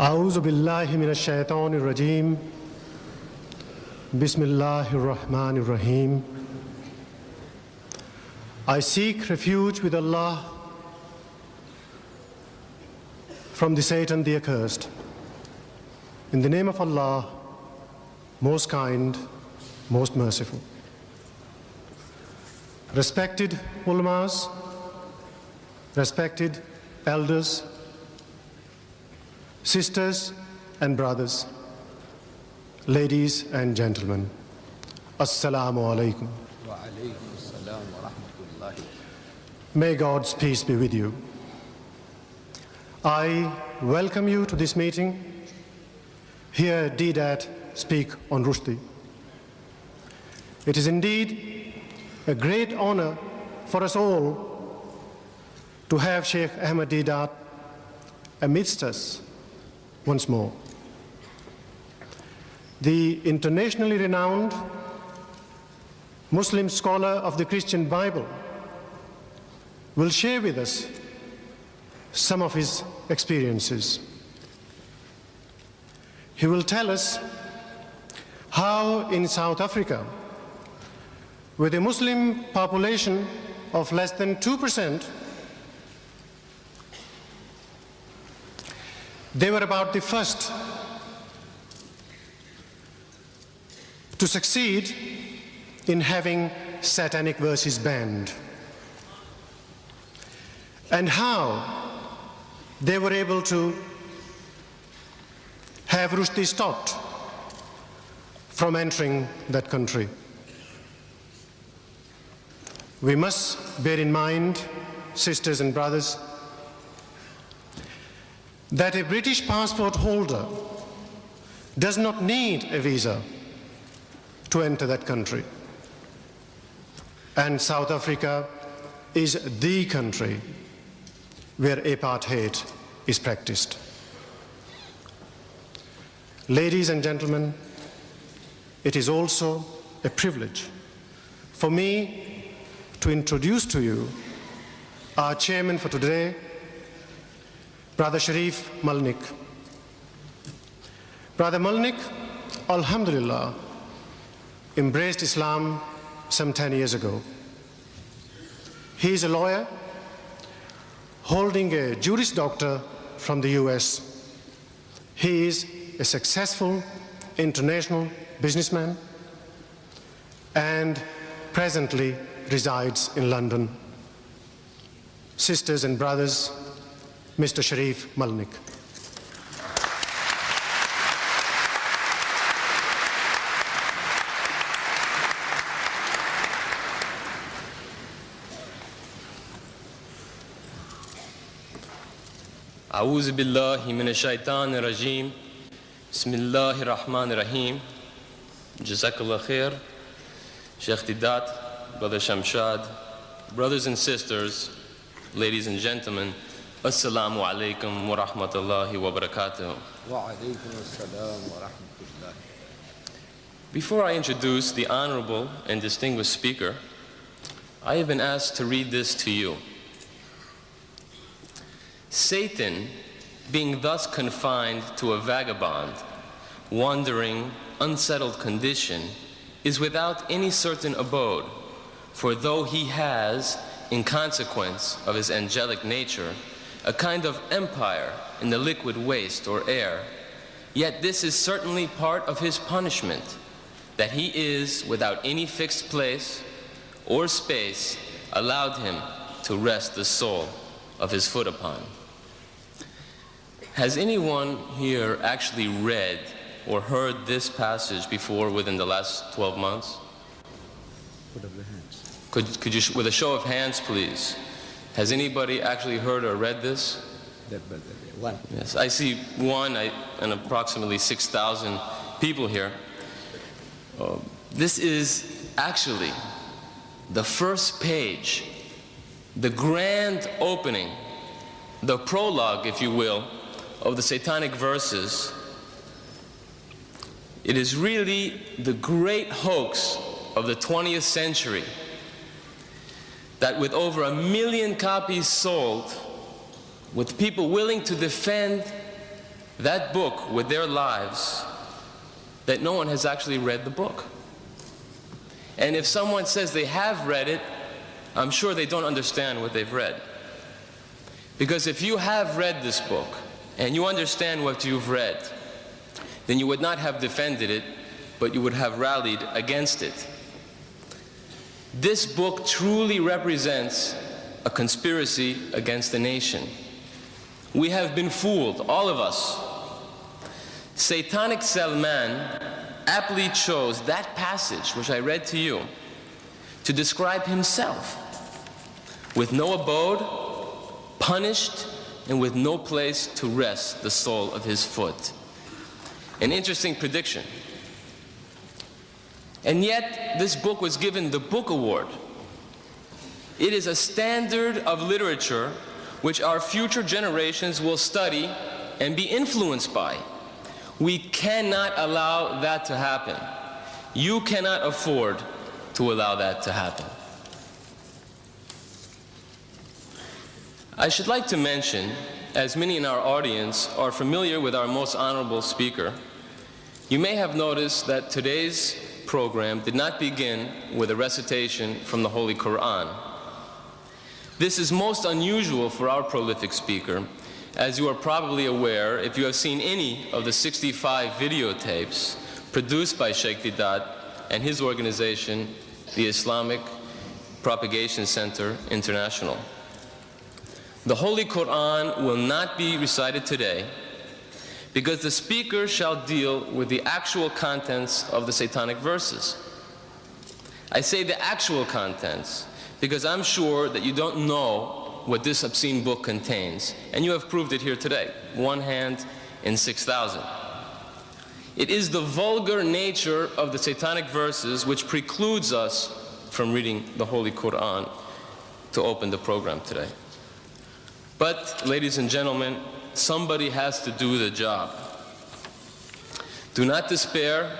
أعوذ بالله من الشيطان الرجيم بسم الله الرحمن الرحيم. I seek refuge with Allah from the Satan the accursed. In the name of Allah, most kind, most merciful. Respected ulamas, respected elders, sisters and brothers, ladies and gentlemen, Assalamu alaikum. Wa alaikum assalam wa rahmatullahi. May God's peace be with you. I welcome you to this meeting. Hear Deedat speak on rushdie. It is indeed a great honor for us all to have Shaikh Ahmad Deedat amidst us once more. The internationally renowned Muslim scholar of the Christian Bible will share with us some of his experiences. He will tell us how in South Africa, with a Muslim population of less than 2%, they were about the first to succeed in having satanic verses banned, and how they were able to have rushdie stopped from entering that country. We must bear in mind, sisters and brothers, that a British passport holder does not need a visa to enter that country. And South Africa is the country where apartheid is practiced. Ladies and gentlemen, it is also a privilege for me to introduce to you our chairman for today, Brother Sharif Malnik. Brother Malnik, alhamdulillah, embraced Islam some 10 years ago. He is a lawyer holding a Juris Doctor from the US. He is a successful international businessman and presently resides in London. Sisters and brothers, Mr. Sharif Malnik. أعوذ بالله من الشيطان الرجيم بسم الله الرحمن الرحيم. Jazakallah khair. Shaikh Deedat, Brother Shamshad, brothers and sisters, ladies and gentlemen, Assalamu alaikum wa rahmatullahi wa barakatuh. Wa alaikum assalam wa rahmatullahi. Before I introduce the honorable and distinguished speaker, I have been asked to read this to you. Satan, being thus confined to a vagabond, wandering, unsettled condition, is without any certain abode, for though he has, in consequence of his angelic nature, a kind of empire in the liquid waste or air, yet this is certainly part of his punishment, that he is without any fixed place or space allowed him to rest the sole of his foot upon. Has anyone here actually read or heard this passage before within the last 12 months? Put up your hands. Could you, with a show of hands, please, has anybody actually heard or read this? One. Yes, I see one and approximately 6,000 people here. This is actually the first page, the grand opening, the prologue, if you will, of the satanic verses. It is really the great hoax of the 20th century that with over 1 million copies sold, with people willing to defend that book with their lives that no one has actually read the book. And if someone says they have read it, I'm sure they don't understand what they've read. Because if you have read this book and you understand what you've read, then you would not have defended it, but you would have rallied against it. This book truly represents a conspiracy against the nation. We have been fooled, all of us. Satanic Salman aptly chose that passage, which I read to you, to describe himself with no abode, punished, and with no place to rest the sole of his foot. An interesting prediction. And yet, this book was given the Book Award. It is a standard of literature which our future generations will study and be influenced by. We cannot allow that to happen. You cannot afford to allow that to happen. I should like to mention, as many in our audience are familiar with our most honorable speaker, you may have noticed that today's program did not begin with a recitation from the Holy Quran. This is most unusual for our prolific speaker, as you are probably aware if you have seen any of the 65 videotapes produced by Shaikh Deedat and his organization, the Islamic Propagation Center International. The Holy Quran will not be recited today because the speaker shall deal with the actual contents of the satanic verses. I say the actual contents because I'm sure that you don't know what this obscene book contains, and you have proved it here today, one hand in 6,000. It is the vulgar nature of the satanic verses which precludes us from reading the Holy Quran to open the program today. But, ladies and gentlemen, somebody has to do the job. Do not despair.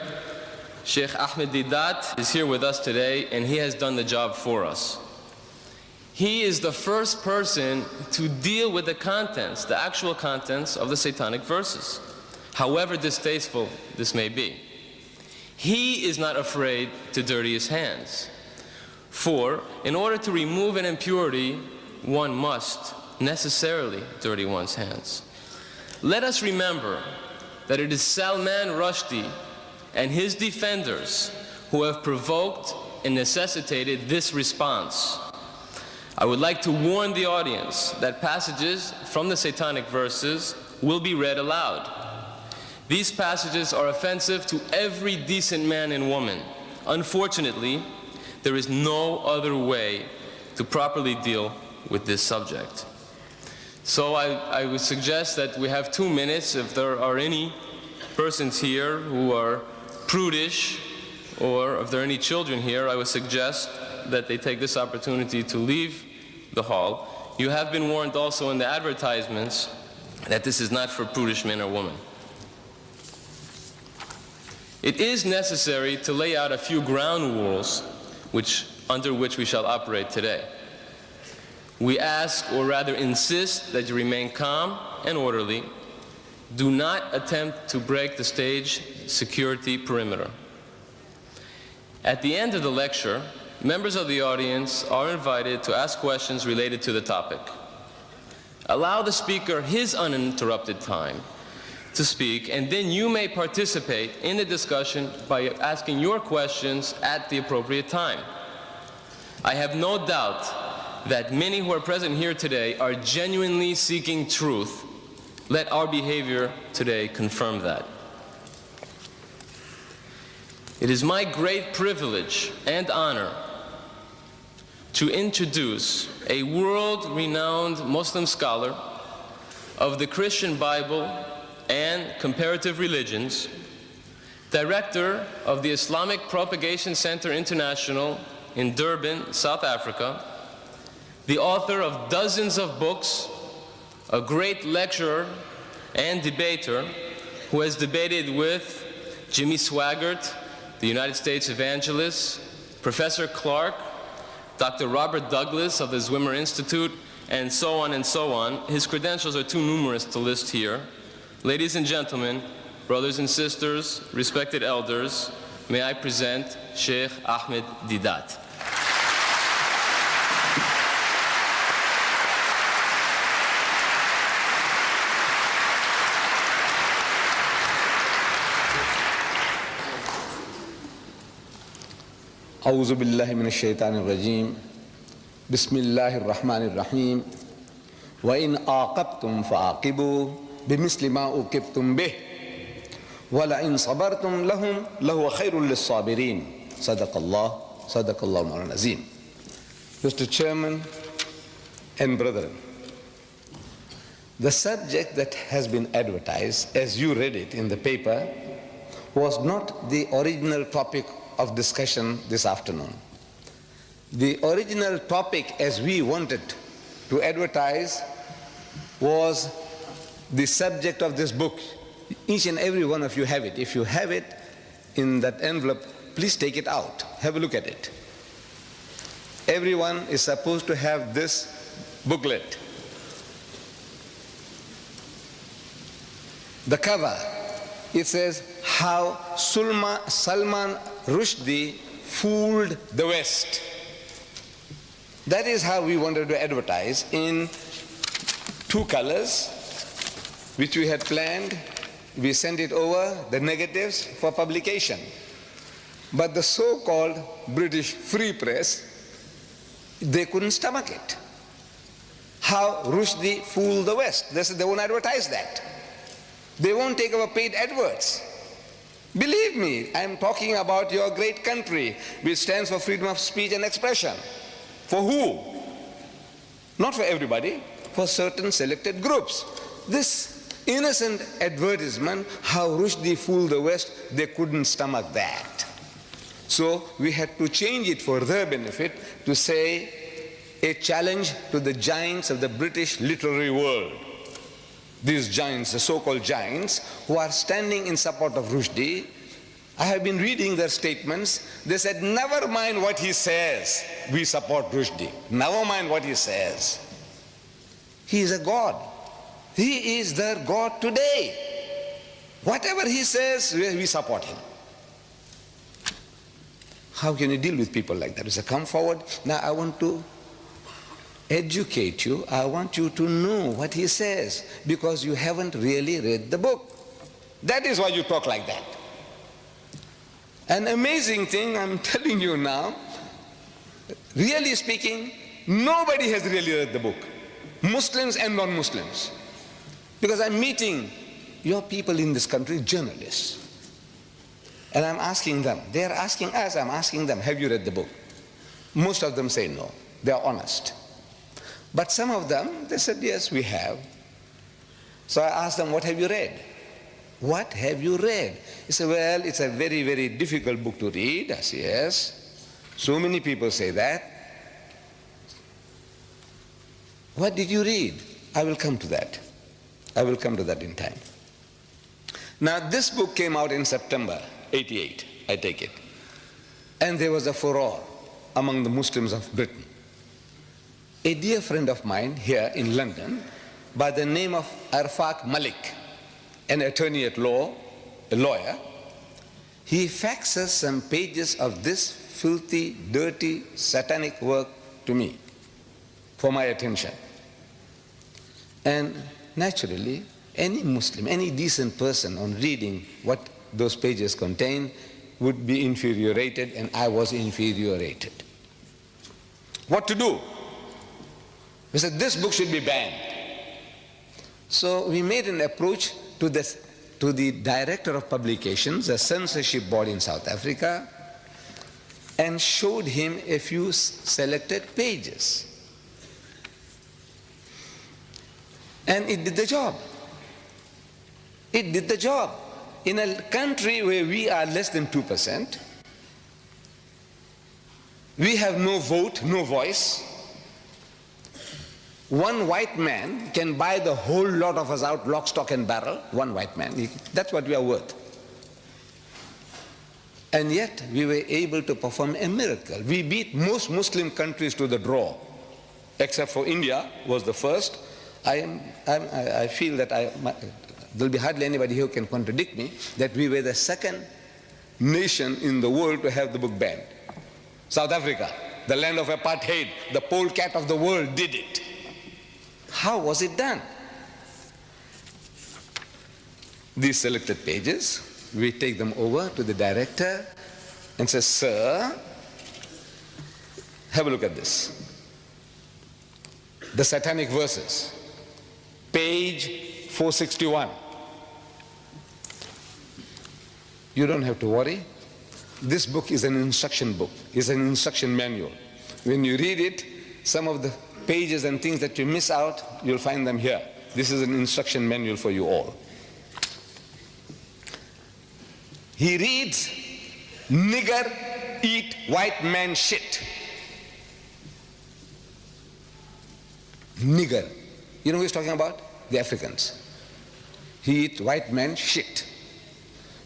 Shaikh Ahmad Deedat is here with us today, and he has done the job for us. He is the first person to deal with the contents, the actual contents of the satanic verses, however distasteful this may be. He is not afraid to dirty his hands. For, in order to remove an impurity, one must necessarily dirty one's hands. Let us remember that it is Salman Rushdie and his defenders who have provoked and necessitated this response. I would like to warn the audience that passages from the satanic verses will be read aloud. These passages are offensive to every decent man and woman. Unfortunately, there is no other way to properly deal with this subject. So I would suggest that we have 2 minutes. If there are any persons here who are prudish, or if there are any children here, I would suggest that they take this opportunity to leave the hall. You have been warned also in the advertisements that this is not for prudish men or women. It is necessary to lay out a few ground rules under which we shall operate today. We ask, or rather insist, that you remain calm and orderly. Do not attempt to break the stage security perimeter. At the end of the lecture, members of the audience are invited to ask questions related to the topic. Allow the speaker his uninterrupted time to speak, and then you may participate in the discussion by asking your questions at the appropriate time. I have no doubt that many who are present here today are genuinely seeking truth. Let our behavior today confirm that. It is my great privilege and honor to introduce a world-renowned Muslim scholar of the Christian Bible and comparative religions, director of the Islamic Propagation Center International in Durban, South Africa, the author of dozens of books, a great lecturer and debater who has debated with Jimmy Swaggart, the United States evangelist, Professor Clark, Dr. Robert Douglas of the Zwimmer Institute, and so on and so on. His credentials are too numerous to list here. Ladies and gentlemen, brothers and sisters, respected elders, may I present Shaikh Ahmad Deedat. أعوذ بالله من الشيطان الرجيم بسم الله الرحمن الرحيم وإن عاقبتم فعاقبوا بمثل ما عوقبتم به ولئن صبرتم لهو خير للصابرين صدق الله مولانا العظيم. Mr. Chairman and brethren, the subject that has been advertised, as you read it in the paper, was not the original topic of discussion this afternoon. The original topic, as we wanted to advertise, was the subject of this book. Each and every one of you have it. If you have it in that envelope, please take it out. Have a look at it. Everyone is supposed to have this booklet. The cover, it says, How Salman Rushdie Fooled the West. That is how we wanted to advertise, in two colors, which we had planned. We sent it over, the negatives, for publication. But the so-called British Free Press, they couldn't stomach it. How Rushdie fooled the West. They said they won't advertise that. They won't take our paid adverts. Believe me, I am talking about your great country, which stands for freedom of speech and expression. For who? Not for everybody, for certain selected groups. This innocent advertisement, how Rushdie fooled the West, they couldn't stomach that. So we had to change it for their benefit to say, a challenge to the giants of the British literary world. These giants, the so-called giants, who are standing in support of Rushdie, I have been reading their statements. They said, never mind what he says, we support Rushdie. Never mind what he says. He is a god. He is their god today. Whatever he says, we support him. How can you deal with people like that? You say, come forward. Now I want to educate you. I want you to know what he says, because you haven't really read the book. That is why you talk like that. An amazing thing, I'm telling you now, really speaking, nobody has really read the book. Muslims and non-Muslims. Because I'm meeting your people in this country, journalists. And I'm asking them, they're asking us, I'm asking them, have you read the book? Most of them say no. They're honest. But some of them, they said, yes, we have. So I asked them, what have you read? What have you read? He said, well, it's a very, very difficult book to read. I said, yes. So many people say that. What did you read? I will come to that. I will come to that in time. Now, this book came out in September 88, I take it. And there was a furore among the Muslims of Britain. A dear friend of mine here in London, by the name of Arfaq Malik, an attorney at law, a lawyer, he faxes some pages of this filthy, dirty, satanic work to me for my attention. And naturally, any Muslim, any decent person on reading what those pages contain would be infuriated, and I was infuriated. What to do? We said, this book should be banned. So we made an approach to the director of publications, a censorship board in South Africa, and showed him a few selected pages. And it did the job. It did the job. In a country where we are less than 2%, we have no vote, no voice. One white man can buy the whole lot of us out, lock, stock and barrel. One white man. That's what we are worth. And yet we were able to perform a miracle. We beat most Muslim countries to the draw, except for India was the first. I feel that there'll be hardly anybody who can contradict me, that we were the second nation in the world to have the book banned. South Africa, the land of apartheid, the polecat of the world, did it. How was it done? These selected pages, we take them over to the director and say, sir, have a look at this. The Satanic Verses, page 461. You don't have to worry. This book is an instruction book, it's an instruction manual. When you read it, some of the pages and things that you miss out, you'll find them here. This is an instruction manual for you all. He reads, nigger eat white man shit. Nigger. You know who he's talking about? The Africans. He eat white man shit.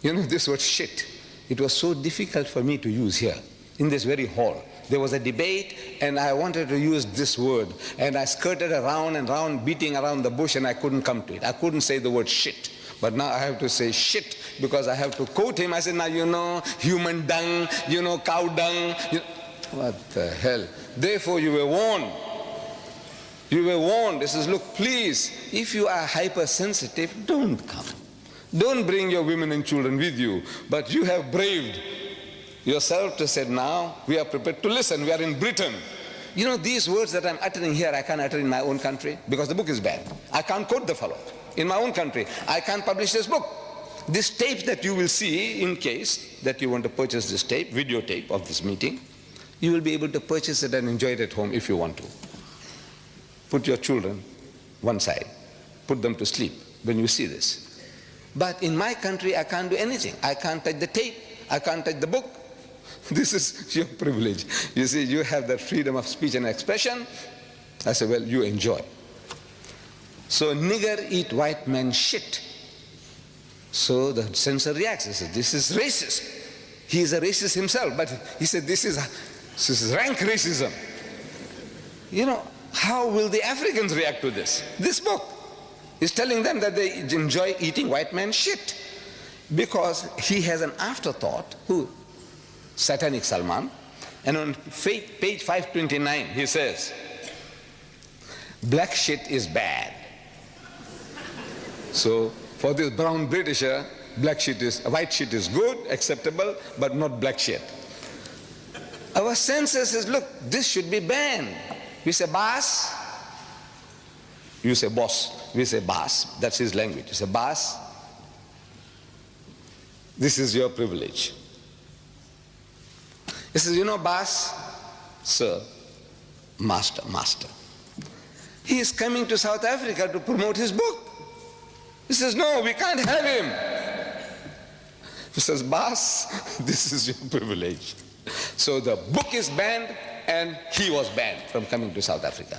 You know this word shit, it was so difficult for me to use here, in this very hall. There was a debate and I wanted to use this word and I skirted around and around, beating around the bush, and I couldn't come to it. I couldn't say the word shit. But now I have to say shit because I have to quote him. I said, now you know, human dung, you know, cow dung. What the hell? Therefore you were warned. You were warned. This is, look, please, if you are hypersensitive, don't come. Don't bring your women and children with you. But you have braved yourself to say, now we are prepared to listen. We are in Britain. You know, these words that I'm uttering here, I can't utter in my own country because the book is banned. I can't quote the fellow. In my own country, I can't publish this book. This tape that you will see, in case that you want to purchase this tape, videotape of this meeting, you will be able to purchase it and enjoy it at home if you want to. Put your children one side. Put them to sleep when you see this. But in my country, I can't do anything. I can't touch the tape. I can't touch the book. This is your privilege. You see, you have that freedom of speech and expression. I say, well, you enjoy. So nigger eat white man shit. So the censor reacts. He says, this is racist. He is a racist himself, but he said, this is rank racism. You know, how will the Africans react to this? This book is telling them that they enjoy eating white man shit. Because he has an afterthought, who? Satanic Salman. And on page 529, he says, black shit is bad. So for this brown Britisher, white shit is good, acceptable, but not black shit. Our censor says, look, this should be banned. We say boss, you say boss, we say boss, that's his language. You say boss, this is your privilege. He says, you know, boss, sir, master, master. He is coming to South Africa to promote his book. He says, no, we can't have him. He says, boss, this is your privilege. So the book is banned and he was banned from coming to South Africa.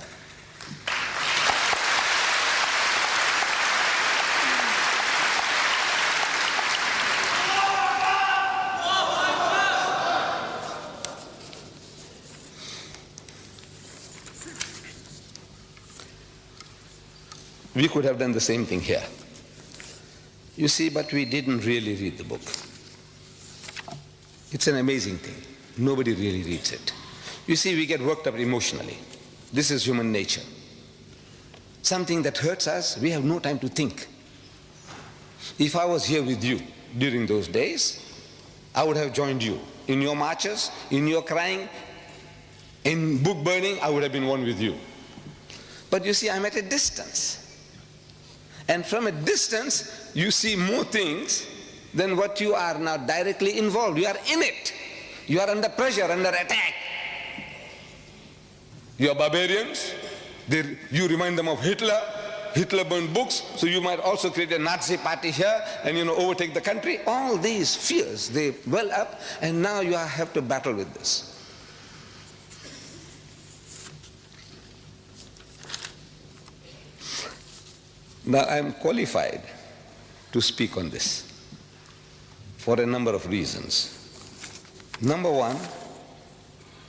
We could have done the same thing here. You see, but we didn't really read the book. It's an amazing thing. Nobody really reads it. You see, we get worked up emotionally. This is human nature. Something that hurts us, we have no time to think. If I was here with you during those days, I would have joined you. In your marches, in your crying, in book burning, I would have been one with you. But you see, I'm at a distance. And from a distance, you see more things than what you are now directly involved. You are in it. You are under pressure, under attack. You are barbarians. You remind them of Hitler. Hitler burned books, so you might also create a Nazi party here and, you know, overtake the country. All these fears, they well up, and now you have to battle with this. Now I am qualified to speak on this for a number of reasons. Number one,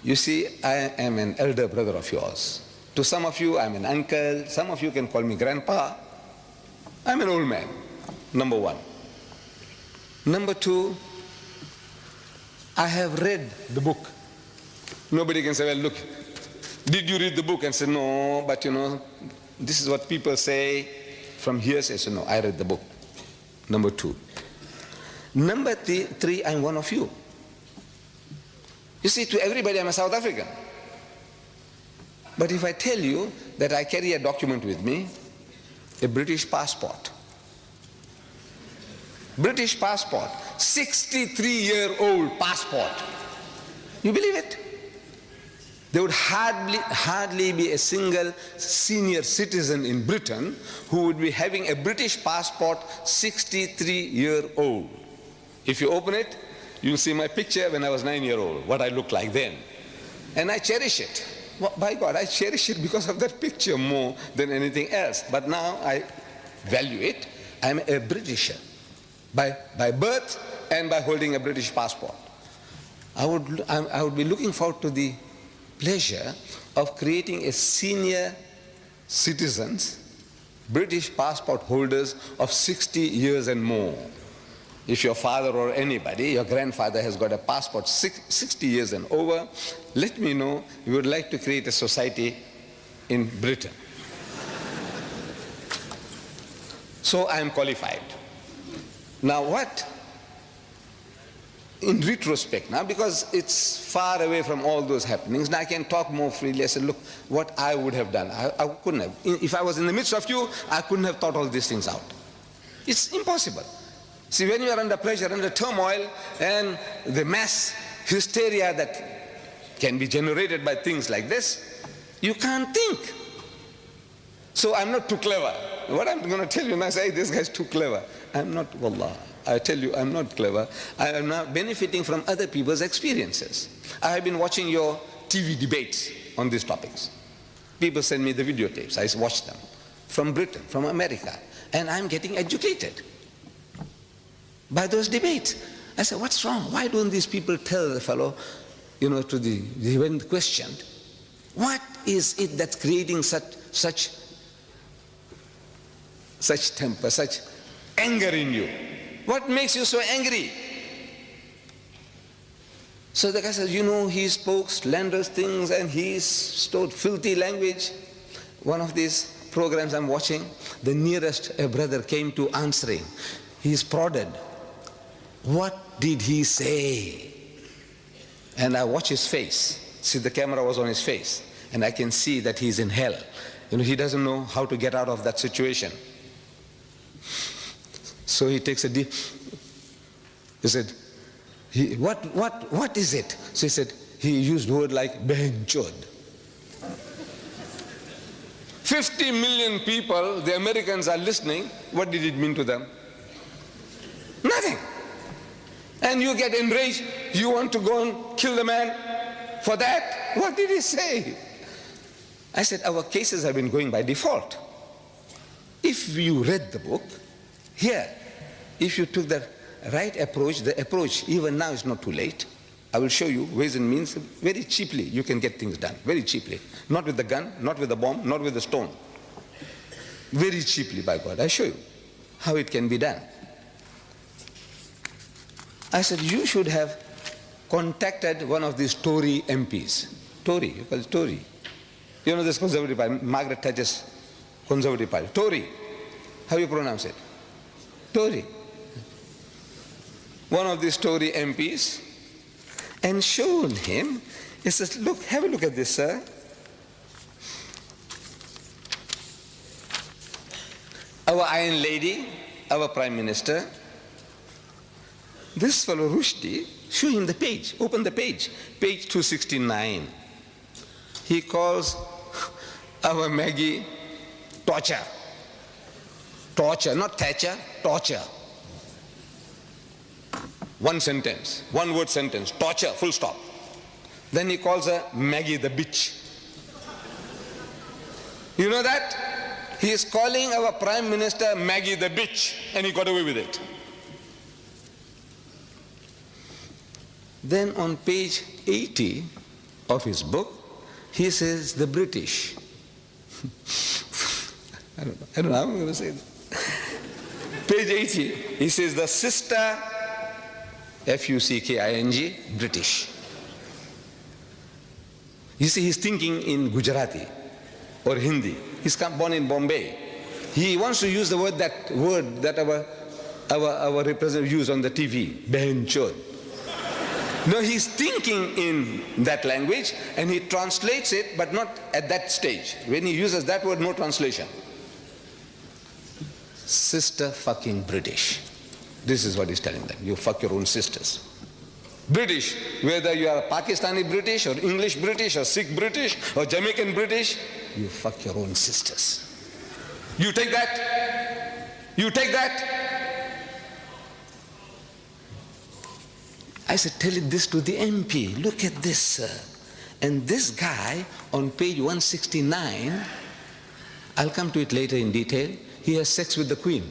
you see, I am an elder brother of yours. To some of you, I'm an uncle. Some of you can call me grandpa. I'm an old man. number one. Number two, I have read the book. Nobody can say, well, look, did you read the book? And say, no, but this is what people say from here. Say, so no, I read the book. Number two. Number three, I'm one of you. You see, to everybody, I'm a South African. But if I tell you that I carry a document with me, a British passport, 63-year-old passport, you believe it? There would hardly be a single senior citizen in Britain who would be having a British passport 63-year-old. If you open it, you'll see my picture when I was 9-year-old, what I looked like then. And I cherish it. Well, by God, I cherish it because of that picture more than anything else. But now I value it. I'm a Britisher by birth and by holding a British passport. I would be looking forward to the pleasure of creating a senior citizens, British passport holders of 60 years and more. If your father or anybody, your grandfather has got a passport 60 years and over, let me know. We would like to create a society in Britain. So I am qualified. Now what? In retrospect now, because it's far away from all those happenings, now I can talk more freely. I said, look, what I would have done, I couldn't have. If I was in the midst of you, I couldn't have thought all these things out. It's impossible. See, when you are under pressure, under turmoil, and the mass hysteria that can be generated by things like this, you can't think. So I'm not too clever. What I'm going to tell you now, say, this guy's too clever. I'm not, wallah. I tell you, I'm not clever. I am now benefiting from other people's experiences. I have been watching your TV debates on these topics. People send me the videotapes. I watch them. From Britain, from America. And I'm getting educated by those debates. I said, what's wrong? Why don't these people tell the fellow, when questioned, what is it that's creating such temper, such anger in you? What makes you so angry? So the guy says, he spoke slanderous things and he stored filthy language. One of these programs I'm watching, the nearest a brother came to answering. He's prodded. What did he say? And I watch his face. See, the camera was on his face. And I can see that he's in hell. He doesn't know how to get out of that situation. So he takes a deep, he said, what is it? So he said, he used word like benchod. 50 million people, the Americans are listening. What did it mean to them? Nothing. And you get enraged. You want to go and kill the man for that? What did he say? I said, our cases have been going by default. If you read the book, here, if you took the right approach, the approach even now is not too late. I will show you ways and means. Very cheaply you can get things done, very cheaply. Not with the gun, not with the bomb, not with the stone. Very cheaply, by God. I show you how it can be done. I said, you should have contacted one of these Tory MPs. Tory, you call it Tory. This Conservative Party, Margaret Thatcher's Conservative Party. Tory. How you pronounce it? Tory. One of these Tory MPs, and shown him, he says, look, have a look at this, sir. Our Iron Lady, our Prime Minister, this fellow Rushdie, show him the page, open the page, page 269. He calls our Maggie torture. Torture, not Thatcher, torture. One sentence, one word sentence, torture, full stop. Then he calls her Maggie the bitch. You know that? He is calling our Prime Minister Maggie the bitch, and he got away with it. Then on page 80 of his book, he says the British. I don't know how I'm going to say that. Page 80, he says the sister, F-U-C-K-I-N-G, British. You see, he's thinking in Gujarati or Hindi. He's born in Bombay. He wants to use the word that our representative used on the TV, Behin Chod. No, he's thinking in that language and he translates it, but not at that stage. When he uses that word, no translation. Sister fucking British. This is what he's telling them. You fuck your own sisters. British, whether you are Pakistani British or English British or Sikh British or Jamaican British, you fuck your own sisters. You take that? You take that? I said, tell it this to the MP. Look at this, sir. And this guy on page 169, I'll come to it later in detail, he has sex with the Queen.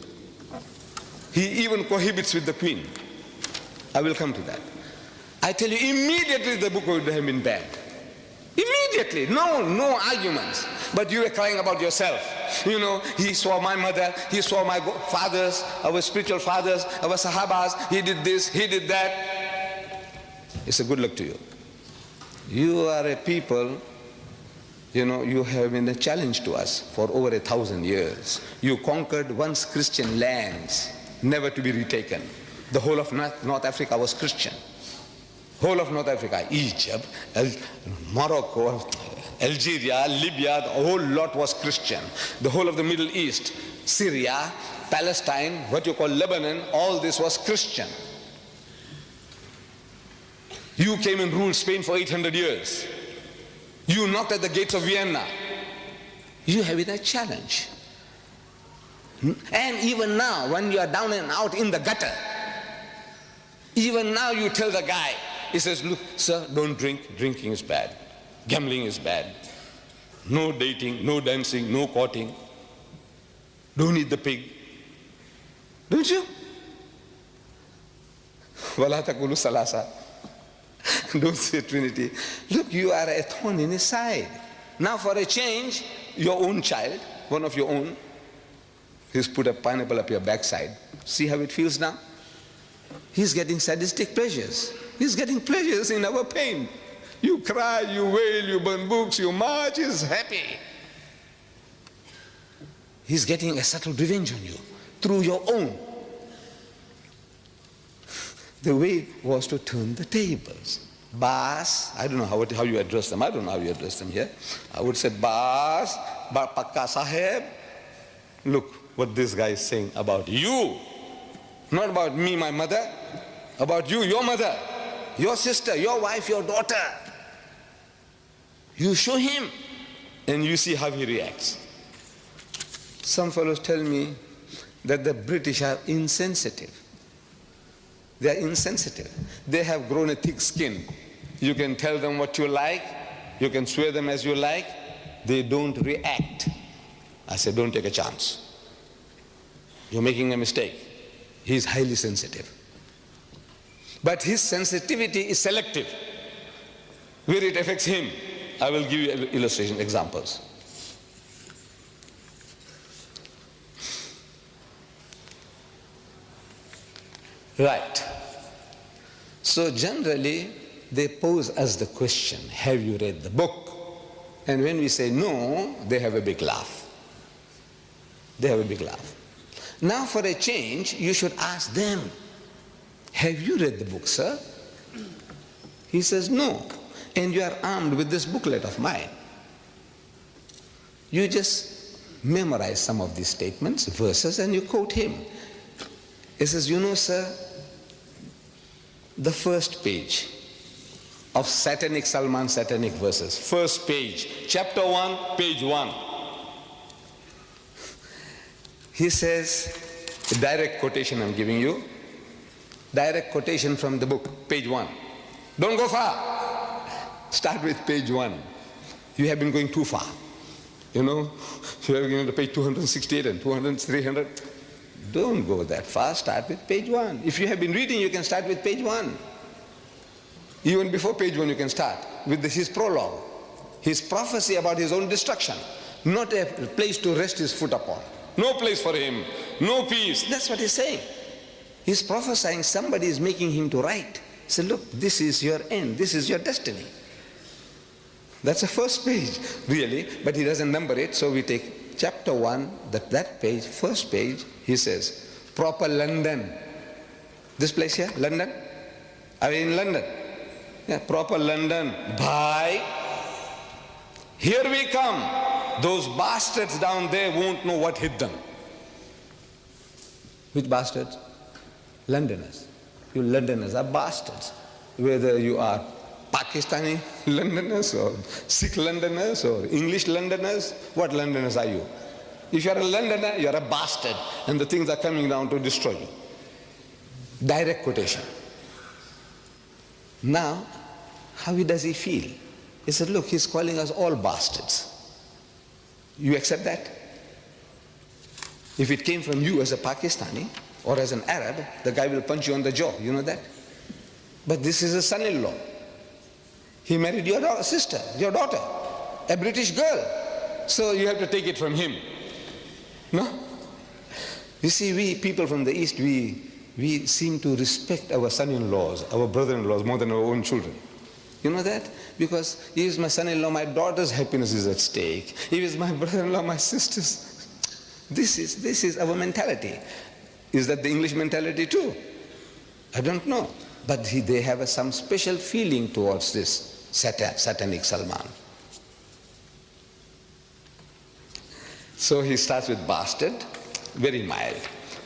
He even cohabits with the Queen. I will come to that. I tell you, immediately the book would have been banned. Immediately, no arguments. But you were crying about yourself. You know, he saw my mother, he saw my fathers, our spiritual fathers, our Sahabas, he did this, he did that. It's a good luck to you. You are a people, you know, you have been a challenge to us for over 1,000 years. You conquered once Christian lands, never to be retaken. The whole of North Africa was Christian. Whole of North Africa, Egypt, Morocco, Algeria, Libya, the whole lot was Christian. The whole of the Middle East, Syria, Palestine, what you call Lebanon, all this was Christian. You came and ruled Spain for 800 years. You knocked at the gates of Vienna. You have it a challenge. And even now, when you are down and out in the gutter, even now you tell the guy, he says, look, sir, don't drink. Drinking is bad. Gambling is bad. No dating, no dancing, no courting. Don't eat the pig. Don't you? Wala taqulu salasa. Don't say Trinity. Look, you are a thorn in his side. Now for a change, your own child, one of your own, he's put a pineapple up your backside. See how it feels now? He's getting sadistic pleasures. He's getting pleasures in our pain. You cry, you wail, you burn books, you march, he's happy. He's getting a subtle revenge on you through your own. The way was to turn the tables. Bas, I don't know how you address them. I don't know how you address them here. I would say, Bas, Pakka Saheb, look what this guy is saying about you. Not about me, my mother, about you, your mother, your sister, your wife, your daughter. You show him and you see how he reacts. Some fellows tell me that the British are insensitive. They are insensitive. They have grown a thick skin. You can tell them what you like, you can swear them as you like, they don't react. I said, don't take a chance. You're making a mistake. He's highly sensitive. But his sensitivity is selective. Where it affects him, I will give you illustration, examples. Right. So generally, they pose us the question, have you read the book? And when we say no, they have a big laugh. They have a big laugh. Now for a change, you should ask them, have you read the book, sir? He says, no. And you are armed with this booklet of mine. You just memorize some of these statements, verses, and you quote him. He says, you know, sir, the first page of Salman satanic verses, first page, chapter 1, page 1. He says, a direct quotation I'm giving you, direct quotation from the book, page 1. Don't go far. Start with page 1. You have been going too far. You know, you have been to page 268 and 300. Don't go that far. Start with page 1. If you have been reading, you can start with page 1. Even before page 1, you can start with his prologue, his prophecy about his own destruction. Not a place to rest his foot upon. No place for him no peace. That's what he's saying. He's prophesying somebody is making him to write. He said, look, this is your end, this is your destiny. That's the first page, really, but he doesn't number it, so we take chapter 1, that page, first page, he says, proper London. This place here, London? Are we in London? Yeah, proper London. Bye. Here we come. Those bastards down there won't know what hit them. Which bastards? Londoners. You Londoners are bastards. Whether you are Pakistani Londoners or Sikh Londoners or English Londoners, what Londoners are you? If you are a Londoner, you are a bastard, and the things are coming down to destroy you. Direct quotation. Now, how does he feel? He said, look, he's calling us all bastards. You accept that? If it came from you as a Pakistani or as an Arab, the guy will punch you on the jaw, you know that? But this is a son-in-law. He married your sister, your daughter, a British girl. So you have to take it from him. No? You see, we people from the East, we seem to respect our son-in-laws, our brother-in-laws more than our own children. You know that? Because he is my son-in-law, my daughter's happiness is at stake. He is my brother-in-law, my sister's. This is our mentality. Is that the English mentality too? I don't know. But they have some special feeling towards this satanic Salman. So he starts with bastard, very mild.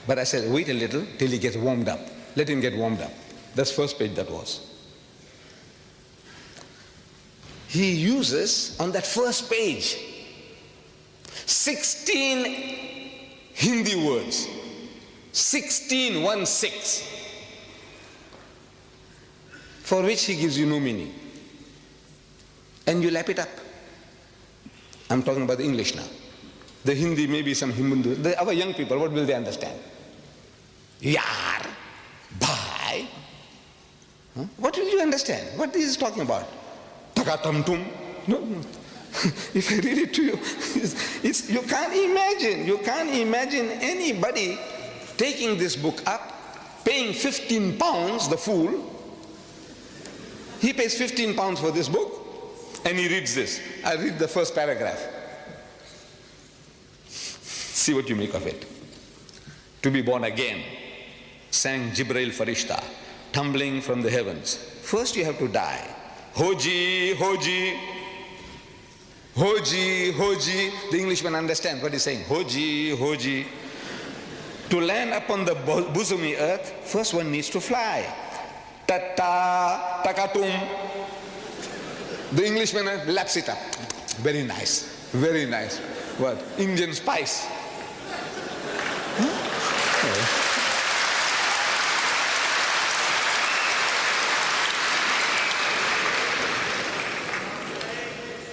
But I said, wait a little till he gets warmed up. Let him get warmed up. That's first page that was. He uses, on that first page, 16 Hindi words. 16, 1-6. For which he gives you no meaning. And you lap it up. I'm talking about the English now. The Hindi, maybe some Hindu. Our young people, what will they understand? Yar, bhai. Huh? What will you understand? What is he talking about? Takatamtum. No. If I read it to you, you can't imagine anybody taking this book up, paying 15 pounds, the fool. He pays 15 pounds for this book, and he reads this. I read the first paragraph. See what you make of it. To be born again, sang Jibreel Farishta, tumbling from the heavens. First you have to die. Hoji, hoji, hoji, hoji. The Englishman understands what he's saying. Hoji, hoji. To land upon the bosomy earth, first one needs to fly. Tata, takatum. The Englishman laps it up. Very nice, very nice. What? Indian spice.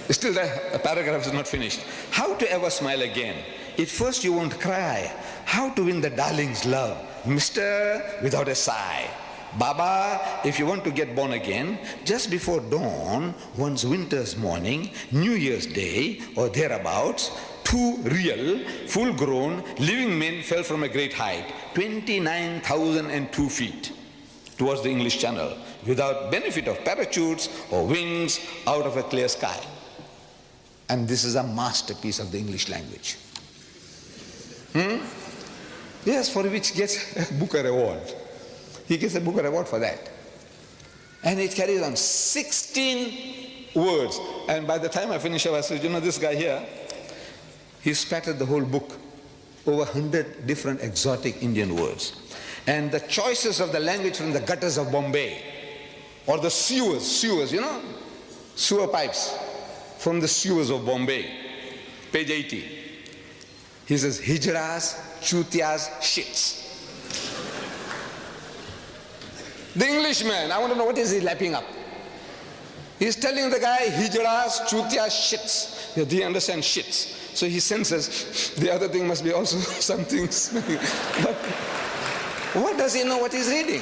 Still the paragraph is not finished. How to ever smile again? At first you won't cry. How to win the darling's love? Mister, without a sigh. Baba, if you want to get born again, just before dawn, one's winter's morning, New Year's Day, or thereabouts, two real, full-grown, living men fell from a great height, 29,002 feet, towards the English Channel, without benefit of parachutes or wings, out of a clear sky. And this is a masterpiece of the English language. Yes, for which gets a Booker Award. He gets a Booker Award for that. And it carries on 16 words. And by the time I finish, I said, you know, this guy here, he spattered the whole book, over 100 different exotic Indian words. And the choices of the language from the gutters of Bombay, or the sewers, you know, sewer pipes from the sewers of Bombay. Page 80. He says, hijras, chutias, shits. The Englishman, I want to know what is he lapping up. He's telling the guy, hijras, chutias, shits. Yeah, do you understand shits? So he senses the other thing must be also something smelling. But what does he know what he's reading?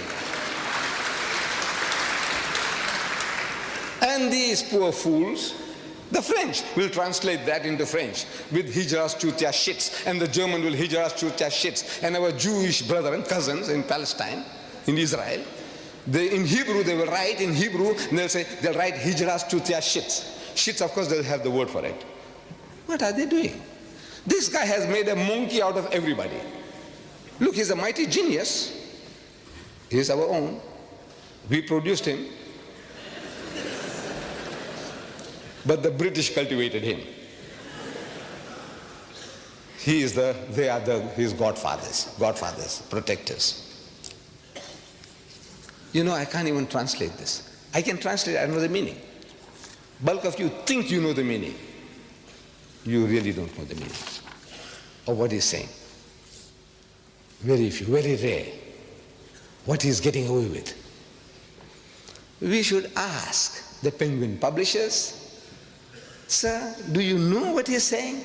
And these poor fools, The French will translate that into French with Hijras Chutya shits, and the German will Hijras Chutya shits, and our Jewish brother and cousins in Palestine, in Israel, in Hebrew they will write in Hebrew, and they'll write Hijras Chutya shits. Shits, of course, they'll have the word for it. What are they doing? This guy has made a monkey out of everybody. Look, he's a mighty genius. He's our own. We produced him. But the British cultivated him. They are his godfathers, protectors. You know, I can't even translate this. I can translate, I know the meaning. Bulk of you think you know the meaning. You really don't know the meaning of what he's saying. Very few, very rare. What he's getting away with. We should ask the Penguin publishers, sir, do you know what he's saying?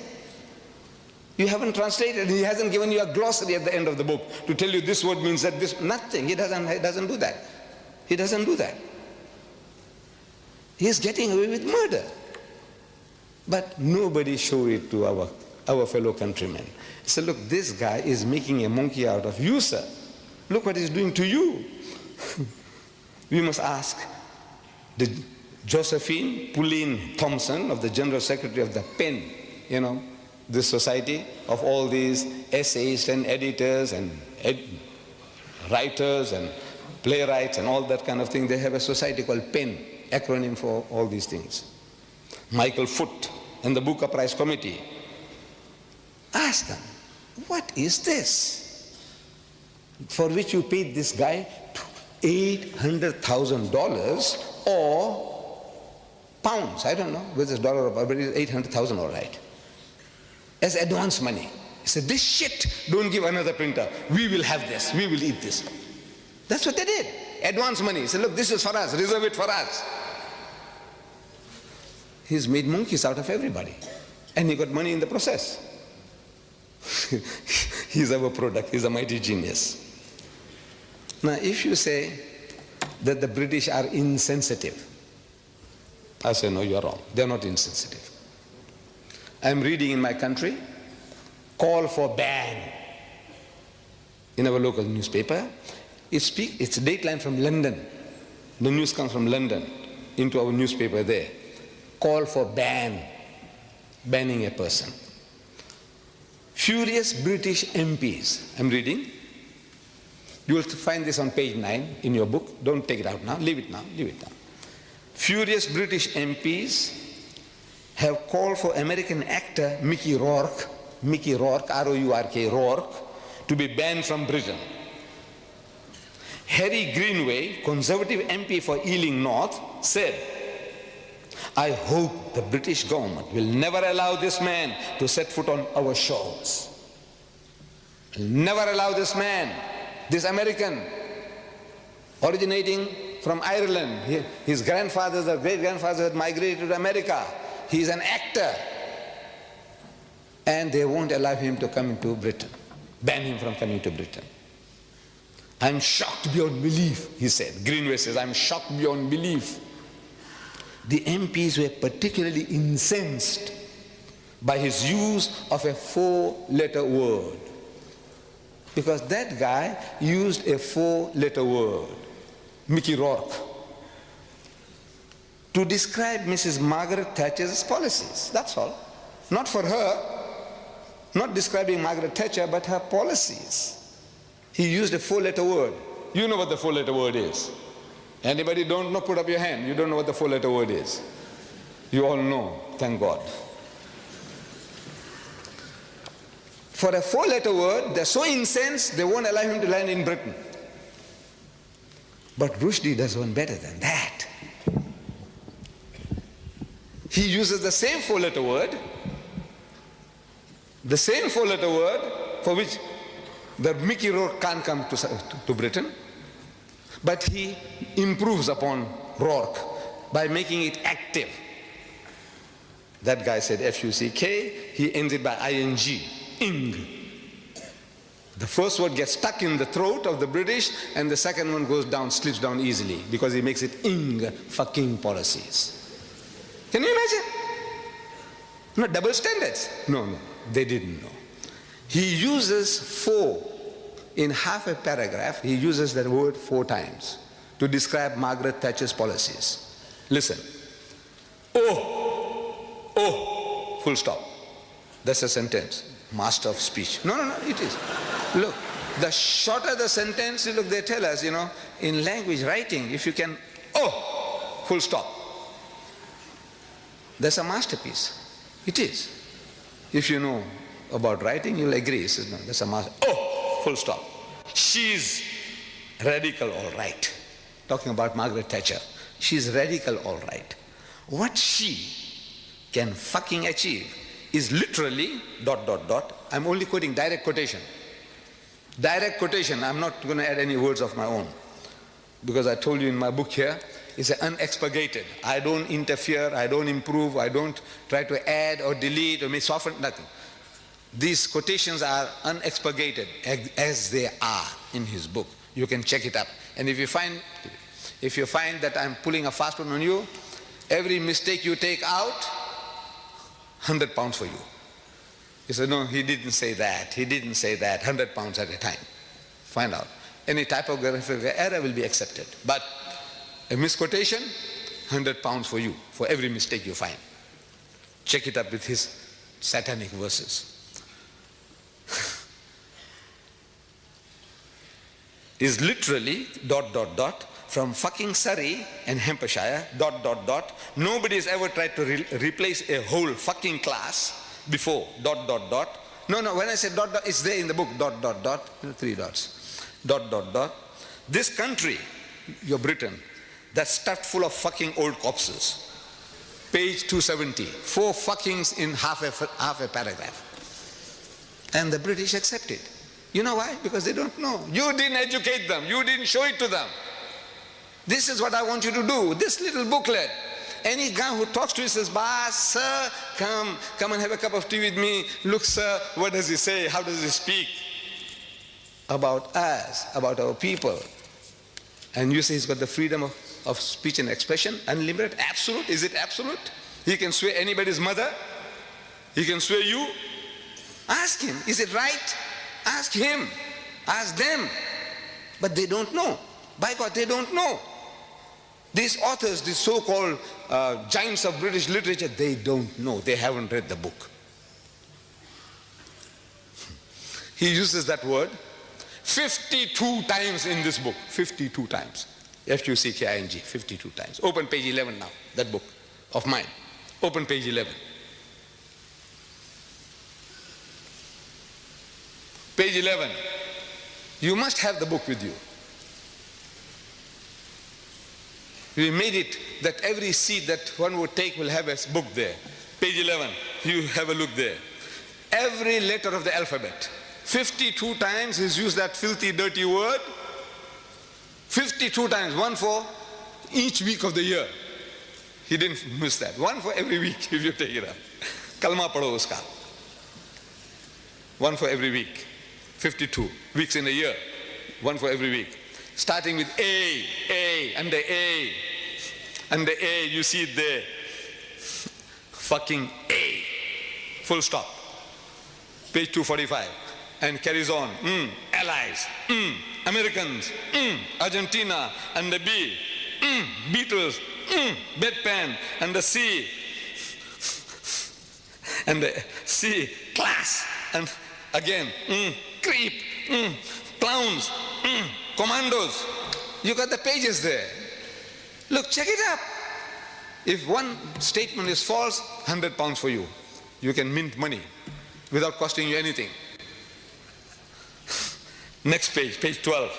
You haven't translated, he hasn't given you a glossary at the end of the book to tell you this word means that, this, nothing. He doesn't do that. He doesn't do that. He's getting away with murder. But nobody showed it to our fellow countrymen. So look, this guy is making a monkey out of you, sir. Look what he's doing to you. We must ask the Josephine Pauline Thompson, of the General Secretary of the PEN, you know, this society of all these essayists and editors and writers and playwrights and all that kind of thing. They have a society called PEN, acronym for all these things. Michael Foote and the Booker Prize Committee. Ask them, what is this for which you paid this guy $800,000 or pounds? I don't know whether it's dollar or pound, but it's 800,000, all right, as advance money. He said, this shit, don't give another printer. We will have this. We will eat this. That's what they did. Advance money. He said, look, this is for us. Reserve it for us. He's made monkeys out of everybody. And he got money in the process. He's our product. He's a mighty genius. Now, if you say that the British are insensitive, I say, no, you're wrong. They're not insensitive. I'm reading in my country, call for ban in our local newspaper. It's a dateline from London. The news comes from London into our newspaper there. Call for banning a person. Furious British MPs. I'm reading. You will find this on page 9 in your book. Don't take it out now. Leave it now. Leave it now. Furious British MPs have called for American actor Mickey Rourke, R-O-U-R-K, Rourke, to be banned from Britain. Harry Greenway, Conservative MP for Ealing North, said, I hope the British government will never allow this man to set foot on our shores. Never allow this man, this American, originating from Ireland. His grandfathers or great-grandfathers had migrated to America. He's an actor. And they won't allow him to come into Britain, ban him from coming to Britain. I'm shocked beyond belief, he said. Greenway says, I'm shocked beyond belief. The MPs were particularly incensed by his use of a 4-letter word. Because that guy used a 4-letter word, Mickey Rourke, to describe Mrs. Margaret Thatcher's policies. That's all. Not for her, not describing Margaret Thatcher, but her policies. He used a 4-letter word. You know what the 4-letter word is. Anybody don't know, put up your hand. You don't know what the 4-letter word is. You all know, thank God. For a 4-letter word, they're so incensed, they won't allow him to land in Britain. But Rushdie does one better than that. He uses the same 4-letter word, for which the Mickey Rourke can't come to Britain, but he improves upon Rourke by making it active. That guy said F-U-C-K, he ends it by I-N-G, ing. The first word gets stuck in the throat of the British, and the second one goes down, slips down easily, because he makes it ing, fucking policies. Can you imagine? No, double standards. No, they didn't know. He uses four. In half a paragraph, he uses that word 4 times to describe Margaret Thatcher's policies. Listen. Oh, full stop. That's a sentence. Master of speech. No, it is. Look, the shorter the sentence, look, they tell us, in language writing, if you can, full stop. That's a masterpiece. It is. If you know about writing, you'll agree. He says, no, that's a master. Full stop. She's radical, all right. Talking about Margaret Thatcher. She's radical, all right. What she can fucking achieve is literally ... I'm only quoting direct quotation. Direct quotation. I'm not going to add any words of my own. Because I told you in my book here, it's unexpurgated. I don't interfere, I don't improve, I don't try to add or delete or soften, nothing. These quotations are unexpurgated as they are in his book. You can check it up. And if you find that I'm pulling a fast one on you, every mistake you take out, £100 for you. He said, no, he didn't say that. He didn't say that. £100 at a time. Find out. Any typographical error will be accepted. But a misquotation, £100 for you, for every mistake you find. Check it up with his satanic verses. Is literally ... from fucking Surrey and Hampshire ... Nobody has ever tried to replace a whole fucking class before ... No, when I say ... it's there in the book ... 3 dots ... This country, your Britain, that's stuffed full of fucking old corpses. Page 270, 4 fuckings in half a paragraph. And the British accept it. You know why? Because they don't know. You didn't educate them. You didn't show it to them. This is what I want you to do. This little booklet. Any guy who talks to you says, "Boss, sir, come and have a cup of tea with me. Look, sir, what does he say? How does he speak?" About us, about our people. And you say he's got the freedom of speech and expression, unlimited, absolute. Is it absolute? He can swear anybody's mother. He can swear you. Ask him, is it right? Ask him, ask them. But they don't know. By God, they don't know. These authors, these so-called giants of British literature, they don't know. They haven't read the book. He uses that word 52 times in this book. 52 times. F-U-C-K-I-N-G, 52 times. Open page 11 now, that book of mine. Open page 11. Page 11. You must have the book with you. We made it that every seat that one would take will have a book there. Page 11. You have a look there. Every letter of the alphabet. 52 times he's used that filthy, dirty word. 52 times. One for each week of the year. He didn't miss that. One for every week if you take it up. Kalma padho uska. One for every week. 52 weeks in a year. One for every week. Starting with A, and the A. And the A, you see it there. Fucking A. Full stop. Page 245. And carries on. Allies. Americans. Argentina. And the B. Beatles. Bedpan. And the C. And the C. Class. And again. Creep. Clowns. Commandos. You got the pages there. Look, check it up. If one statement is false, £100 for you. You can mint money without costing you anything. Next page, page 12.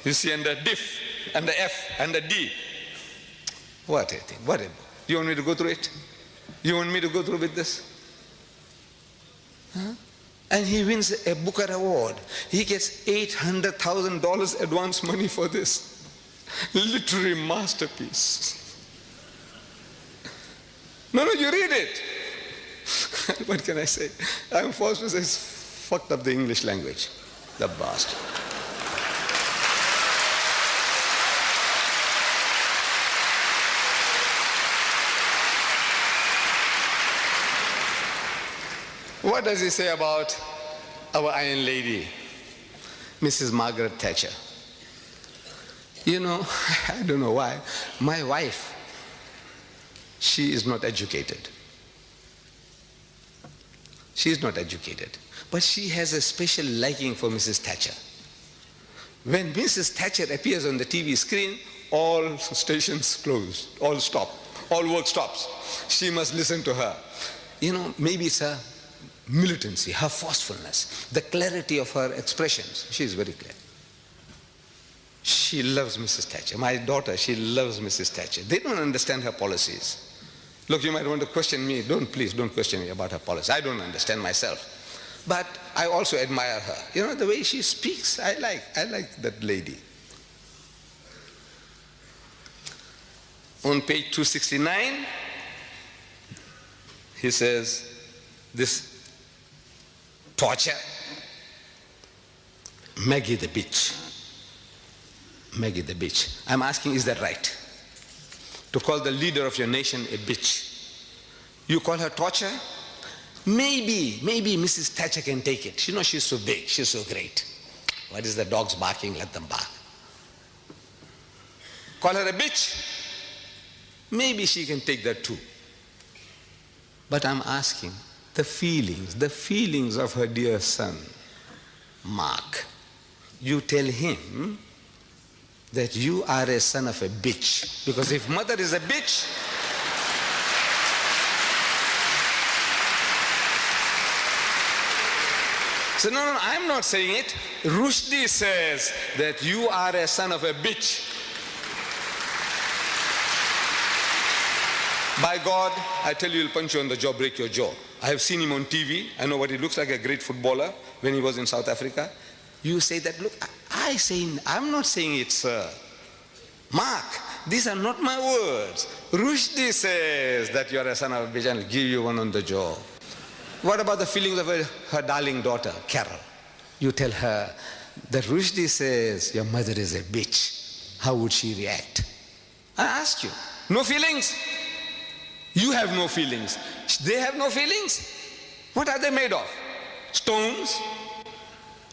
You see under diff, and the F, and the D. What a thing, what a book. You want me to go through it? You want me to go through with this? Huh? And he wins a Booker Award. He gets $800,000 advance money for this. Literary masterpiece. No, you read it. What can I say? I'm forced to say it's fucked up the English language. The bastard. What does he say about our Iron Lady, Mrs. Margaret Thatcher? You know, I don't know why. My wife, she is not educated. She is not educated. But she has a special liking for Mrs. Thatcher. When Mrs. Thatcher appears on the TV screen, all stations close, all stop, all work stops. She must listen to her. You know, maybe it's her militancy, her forcefulness, the clarity of her expressions. She is very clear. She loves Mrs. Thatcher. My daughter, she loves Mrs. Thatcher. They don't understand her policies. Look, you might want to question me. Please don't question me about her policy. I don't understand myself. But I also admire her. You know, the way she speaks, I like that lady. On page 269, he says, this torture, Maggie the bitch. Maggie the bitch. I'm asking, is that right? To call the leader of your nation a bitch. You call her torture? Maybe Mrs. Thatcher can take it. You know, she's so big, she's so great. What is the dogs barking? Let them bark. Call her a bitch? Maybe she can take that too. But I'm asking, the feelings of her dear son, Mark. You tell him that you are a son of a bitch. Because if mother is a bitch, so no, I'm not saying it. Rushdie says that you are a son of a bitch. By God, I tell you, he'll punch you on the jaw, break your jaw. I have seen him on TV. I know what he looks like, a great footballer when he was in South Africa. You say that, look, I'm not saying it, sir. Mark, these are not my words. Rushdie says that you are a son of a bitch and I'll give you one on the jaw. What about the feelings of her darling daughter, Carol? You tell her that Rushdie says your mother is a bitch. How would she react? I ask you. No feelings? You have no feelings. They have no feelings? What are they made of? Stones?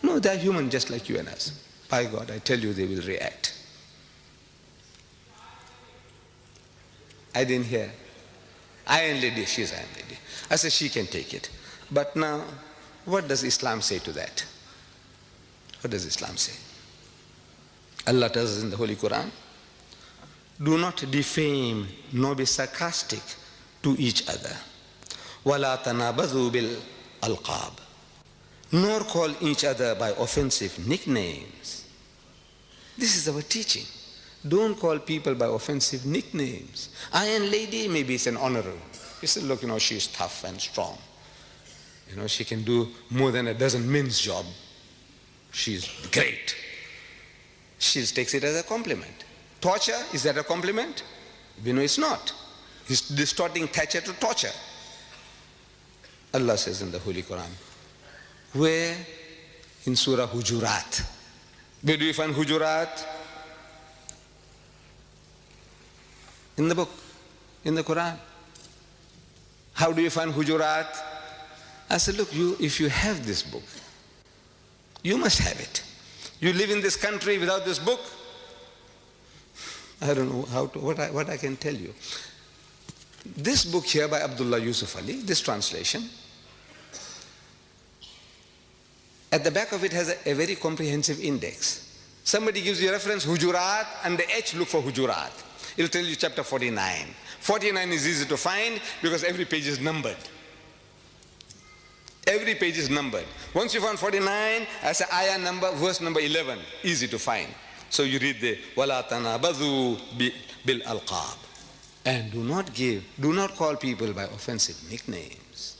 No, they're human just like you and us. By God, I tell you, they will react. I didn't hear. Iron Lady, she's Iron Lady. I said she can take it. But now, what does Islam say to that? What does Islam say? Allah tells us in the Holy Quran, do not defame nor be sarcastic to each other. وَلَا تَنَابَذُوا بِالْأَلْقَابِ. Nor call each other by offensive nicknames. This is our teaching. Don't call people by offensive nicknames. Iron Lady, maybe it's an honorable. You say, look, you know, she's tough and strong. You know, she can do more than a dozen men's job. She's great. She takes it as a compliment. Torture, is that a compliment? We know it's not. He's distorting Thatcher to torture. Allah says in the Holy Quran, where? In Surah Hujurat. Where do you find Hujurat? In the book, in the Quran. How do you find Hujurat? I said, look, if you have this book, you must have it. You live in this country without this book? I don't know what I can tell you. This book here by Abdullah Yusuf Ali, this translation, at the back of it has a very comprehensive index. Somebody gives you a reference, Hujurat, and the H, look for Hujurat. It'll tell you chapter 49. 49 is easy to find because every page is numbered. Every page is numbered. Once you find 49, as an ayah number, verse number 11, easy to find. So you read the وَلَا تَنَابَذُوا بِالْأَلْقَابِ. And do not call people by offensive nicknames.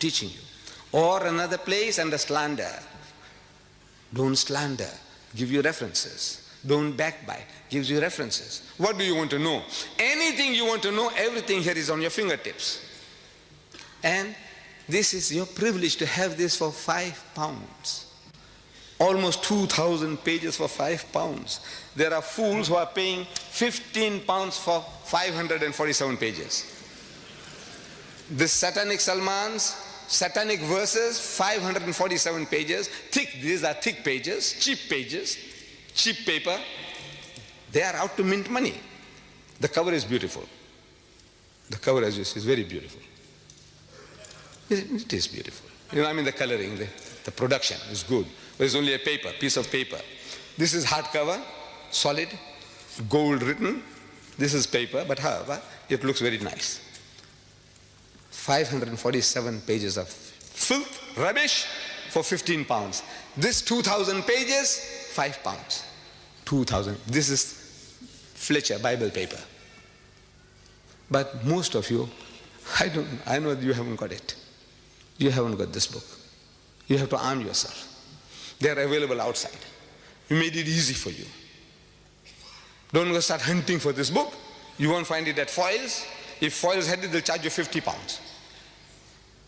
Teaching you. Or another place under slander. Don't slander. Give you references. Don't backbite. Gives you references. What do you want to know? Anything you want to know, everything here is on your fingertips. And this is your privilege to have this for £5. Almost 2,000 pages for £5. There are fools who are paying £15 for 547 pages. This satanic Salmans, satanic verses, 547 pages, thick, these are thick pages, cheap paper. They are out to mint money. The cover is beautiful. The cover, as you see, is very beautiful. It is beautiful. You know, I mean the coloring, the production is good. But it's only a piece of paper. This is hardcover, solid, gold written. This is paper, but however, it looks very nice. 547 pages of filth, rubbish for 15 pounds. This 2,000 pages, 5 pounds. 2,000. This is Fletcher Bible paper. But most of you, I know you haven't got it. You haven't got this book. You have to arm yourself. They are available outside. We made it easy for you. Don't go start hunting for this book. You won't find it at Foyles. If Foyles had it, they'll charge you 50 pounds.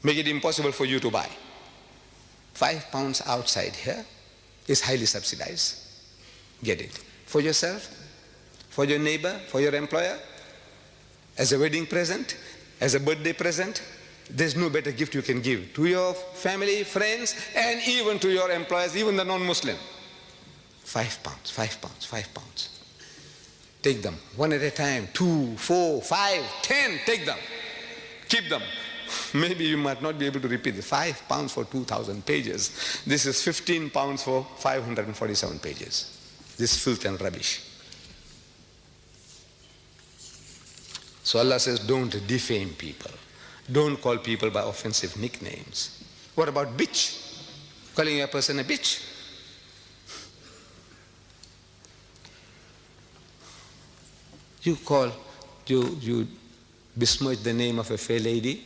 Make it impossible for you to buy. 5 pounds outside here is highly subsidized. Get it. For yourself, for your neighbor, for your employer, as a wedding present, as a birthday present. There's no better gift you can give to your family, friends, and even to your employers, even the non-Muslim. 5 pounds, 5 pounds, 5 pounds. Take them one at a time, 2, 4, 5, 10, take them. Keep them. Maybe you might not be able to repeat the 5 pounds for 2,000 pages. This is 15 pounds for 547 pages. This filth and rubbish. So Allah says, don't defame people. Don't call people by offensive nicknames. What about bitch? Calling a person a bitch? You besmirch the name of a fair lady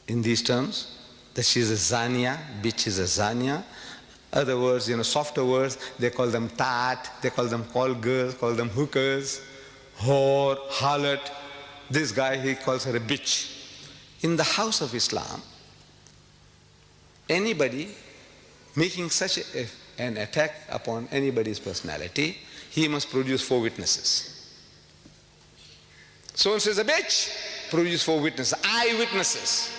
in these terms, that she's a zania, bitch is a zania. Other words, softer words, they call them tat, they call them call girls, call them hookers, whore, harlot. This guy, he calls her a bitch. In the house of Islam, anybody making such an attack upon anybody's personality, he must produce 4 witnesses. So-and-so is a bitch, produce 4 witnesses, eyewitnesses.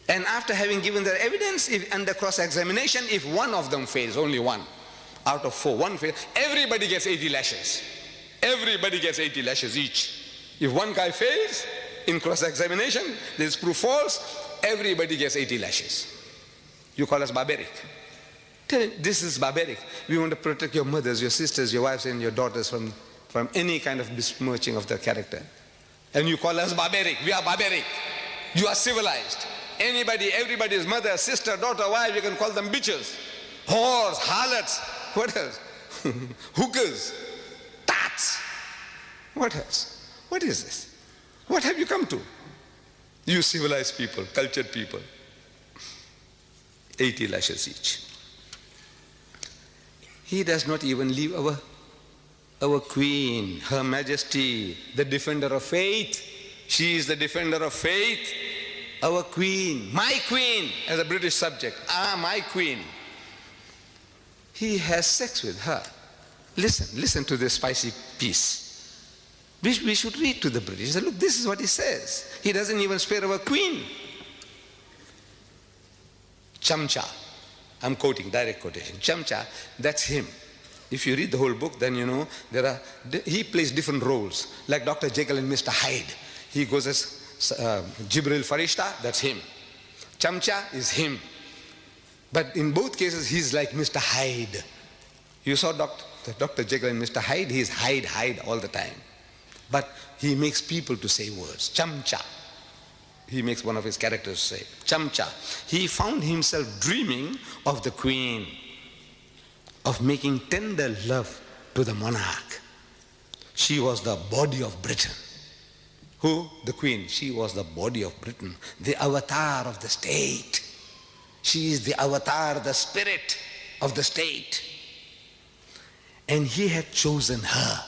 And after having given their evidence, if under cross-examination, if one of them fails, only one out of 4, one fails, everybody gets 80 lashes. Everybody gets 80 lashes each. If one guy fails in cross-examination, this is proof false, everybody gets 80 lashes. You call us barbaric. Tell him, this is barbaric. We want to protect your mothers, your sisters, your wives, and your daughters from any kind of besmirching of their character. And you call us barbaric. We are barbaric. You are civilized. Everybody's mother, sister, daughter, wife, you can call them bitches, whores, harlots. What else? Hookers, tats. What else? What is this? What have you come to? You civilized people, cultured people. 80 lashes each. He does not even leave our queen, Her Majesty, the defender of faith. She is the defender of faith. Our queen, my queen, as a British subject. My queen. He has sex with her. Listen to this spicy piece. We should read to the British. Look, this is what he says. He doesn't even spare our queen. Chamcha. I'm quoting, direct quotation. Chamcha, that's him. If you read the whole book, then you know he plays different roles. Like Dr. Jekyll and Mr. Hyde. He goes as Jibril Farishta, that's him. Chamcha is him. But in both cases, he's like Mr. Hyde. You saw Dr. Jekyll and Mr. Hyde, he's Hyde all the time. But he makes people to say words. Chamcha. He makes one of his characters say, Chamcha. He found himself dreaming of the queen, of making tender love to the monarch. She was the body of Britain. Who? The queen. She was the body of Britain, the avatar of the state. She is the avatar, the spirit of the state. And he had chosen her,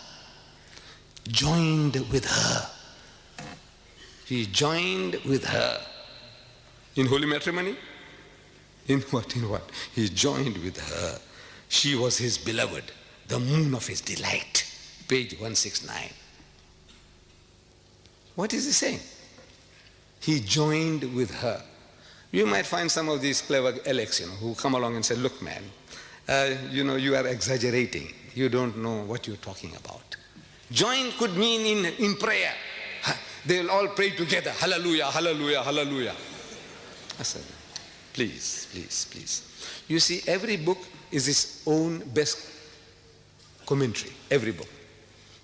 joined with her. He joined with her. In holy matrimony? In what? He joined with her. She was his beloved, the moon of his delight. Page 169. What is he saying? He joined with her. You might find some of these clever elects, who come along and say, look, man, you are exaggerating. You don't know what you're talking about. Join could mean in prayer. They'll all pray together. Hallelujah, hallelujah, hallelujah. I said, please, please, please. You see, every book is its own best commentary. Every book.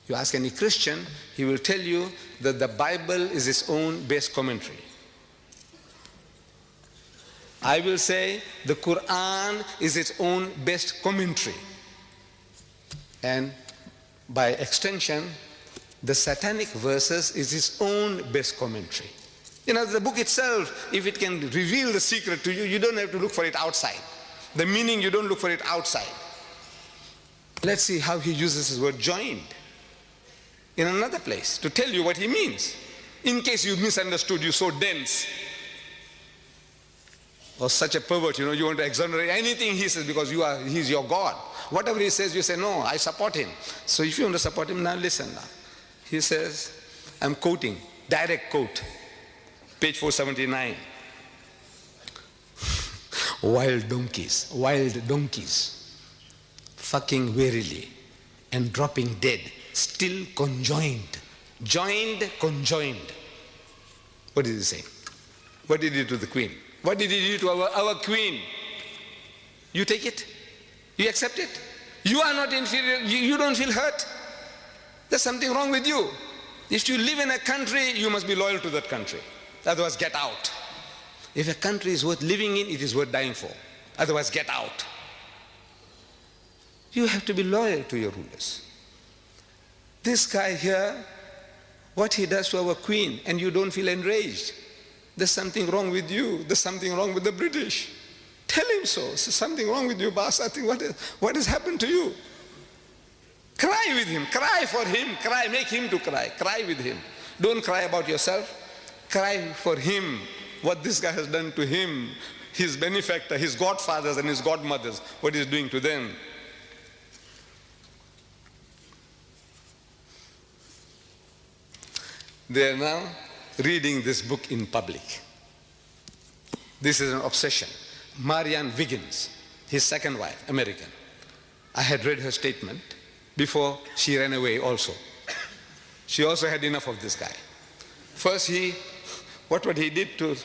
You ask any Christian, he will tell you that the Bible is its own best commentary. I will say the Quran is its own best commentary. And by extension, the satanic verses is its own best commentary. The book itself, if it can reveal the secret to you, you don't have to look for it outside. The meaning, you don't look for it outside. Let's see how he uses his word joined in another place to tell you what he means. In case you misunderstood, you're so dense or such a pervert, you want to exonerate anything he says because he's your God. Whatever he says, you say, no, I support him. So if you want to support him, now listen now. He says, I'm quoting, direct quote, page 479. Wild donkeys, fucking wearily and dropping dead, still conjoined. Joined, conjoined. What did he say? What did he do to the queen? What did he do to our queen? You take it? You accept it? You are not inferior. You don't feel hurt. There's something wrong with you. If you live in a country, you must be loyal to that country. Otherwise, get out. If a country is worth living in, it is worth dying for. Otherwise, get out. You have to be loyal to your rulers. This guy here, what he does to our queen, and you don't feel enraged. There's something wrong with you. There's something wrong with the British. Tell him so. There's something wrong with you, boss. I think what has happened to you? Cry with him. Cry for him. Cry. Make him to cry. Cry with him. Don't cry about yourself. Cry for him. What this guy has done to him, his benefactor, his godfathers and his godmothers, what he's doing to them. They are now reading this book in public. This is an obsession. Marianne Wiggins, his second wife, American. I had read her statement before she ran away also. She also had enough of this guy. First what he did to,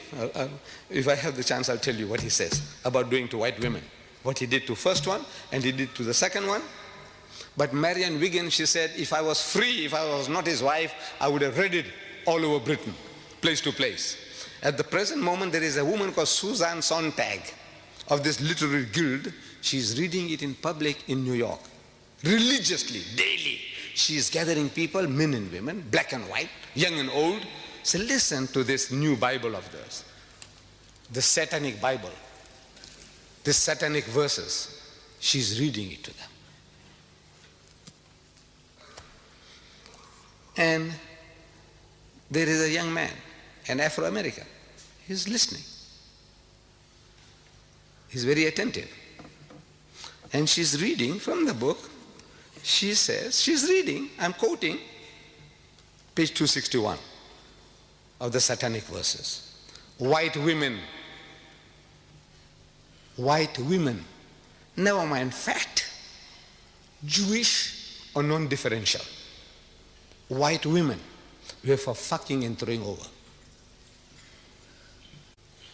if I have the chance I'll tell you what he says about doing to white women. What he did to first one and he did to the second one. But Marianne Wiggins, she said, if I was free, if I was not his wife, I would have read it all over Britain, place to place. At the present moment, there is a woman called Susan Sontag of this literary guild. She's reading it in public in New York, religiously, daily. She's gathering people, men and women, black and white, young and old. So listen to this new Bible of theirs, the satanic Bible, the satanic verses. She's reading it to them. And there is a young man, an Afro-American. He's listening. He's very attentive. And she's reading from the book. She says, she's reading, I'm quoting, page 261 of the satanic verses. White women, never mind fat, Jewish or non-differential. White women were for fucking and throwing over.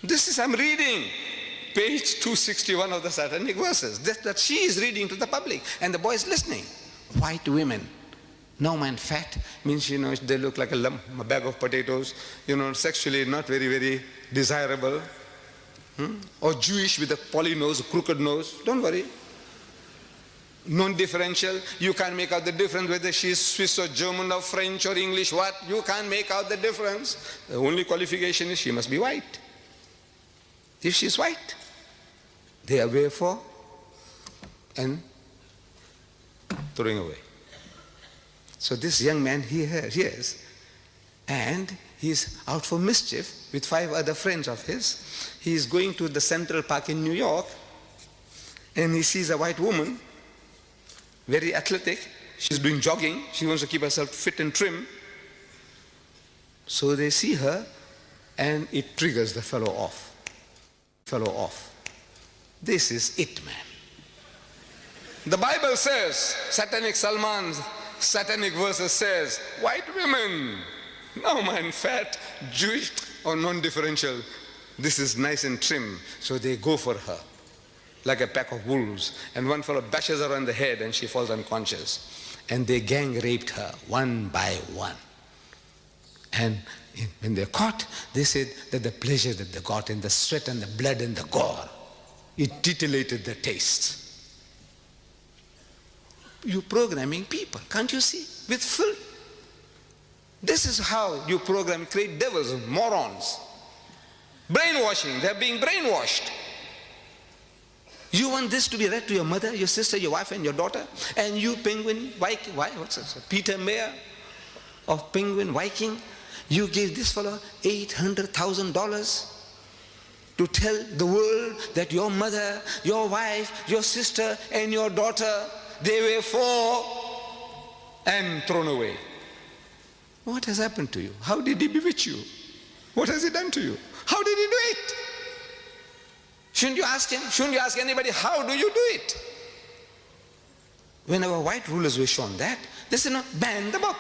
This is, I'm reading page 261 of the satanic verses. That she is reading to the public and the boy is listening. White women, no man fat, means, they look like a lump, a bag of potatoes, sexually not very, very desirable. Or Jewish with a poly nose, a crooked nose, don't worry. Non-differential, you can't make out the difference whether she's Swiss or German or French or English, what? You can't make out the difference. The only qualification is she must be white. If she's white, they are away for and throwing away. So this young man, he hears, and he's out for mischief with 5 other friends of his. He is going to the Central Park in New York, and he sees a white woman, very athletic. She's doing jogging. She wants to keep herself fit and trim. So they see her, and it triggers the fellow off. This is it, man. The Bible says, satanic Salman's satanic verses says, white women, no man, fat, Jewish or non-differential, this is nice and trim, so they go for her like a pack of wolves, and one fellow bashes her on the head and she falls unconscious, and they gang raped her one by one. And when they're caught, they said that the pleasure that they got in the sweat and the blood and the gore, it titillated their taste. You're programming people, can't you see? With filth. This is how you program, create devils, morons. Brainwashing, they're being brainwashed. You want this to be read to your mother, your sister, your wife and your daughter, and you Penguin Viking, what's this? Peter Mayer of Penguin Viking, you gave this fellow $800,000 to tell the world that your mother, your wife, your sister and your daughter, they were for and thrown away. What has happened to you? How did he bewitch you? What has he done to you? How did he do it? Shouldn't you ask him? Shouldn't you ask anybody, how do you do it? When our white rulers were shown that, they said, no, ban the book.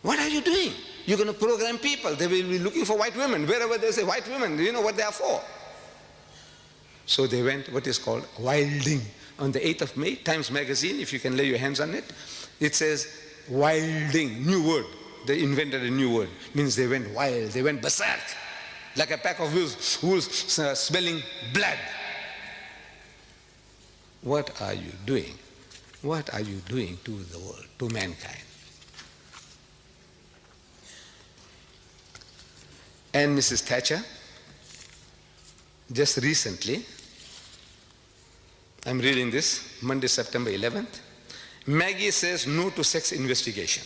What are you doing? You're going to program people. They will be looking for white women. Wherever they say white women, do you know what they are for? So they went what is called wilding. On the 8th of May, Times Magazine, if you can lay your hands on it, it says wilding, new word. They invented a new word. Means they went wild, they went berserk. Like a pack of wolves smelling blood. What are you doing? What are you doing to the world, to mankind? And Mrs. Thatcher, just recently, I'm reading this, Monday, September 11th, Maggie says no to sex investigation.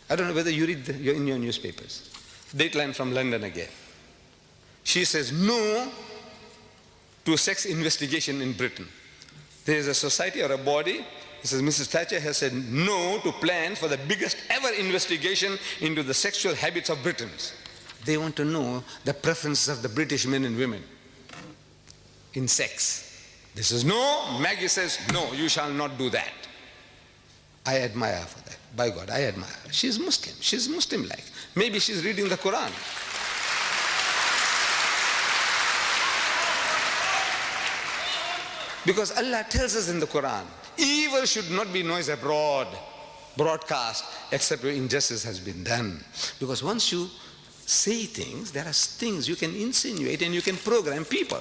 I don't know whether you read in your newspapers. Dateline from London again. She says no to sex investigation in Britain. There is a society or a body, it says Mrs. Thatcher has said no to plans for the biggest ever investigation into the sexual habits of Britons. They want to know the preferences of the British men and women in sex. This is no. Maggie says, no, you shall not do that. I admire her for that. By God, I admire her. She's Muslim. She's Muslim-like. Maybe she's reading the Quran. Because Allah tells us in the Quran, evil should not be noised abroad, broadcast, except where injustice has been done. Because once you say things, there are things you can insinuate and you can program people.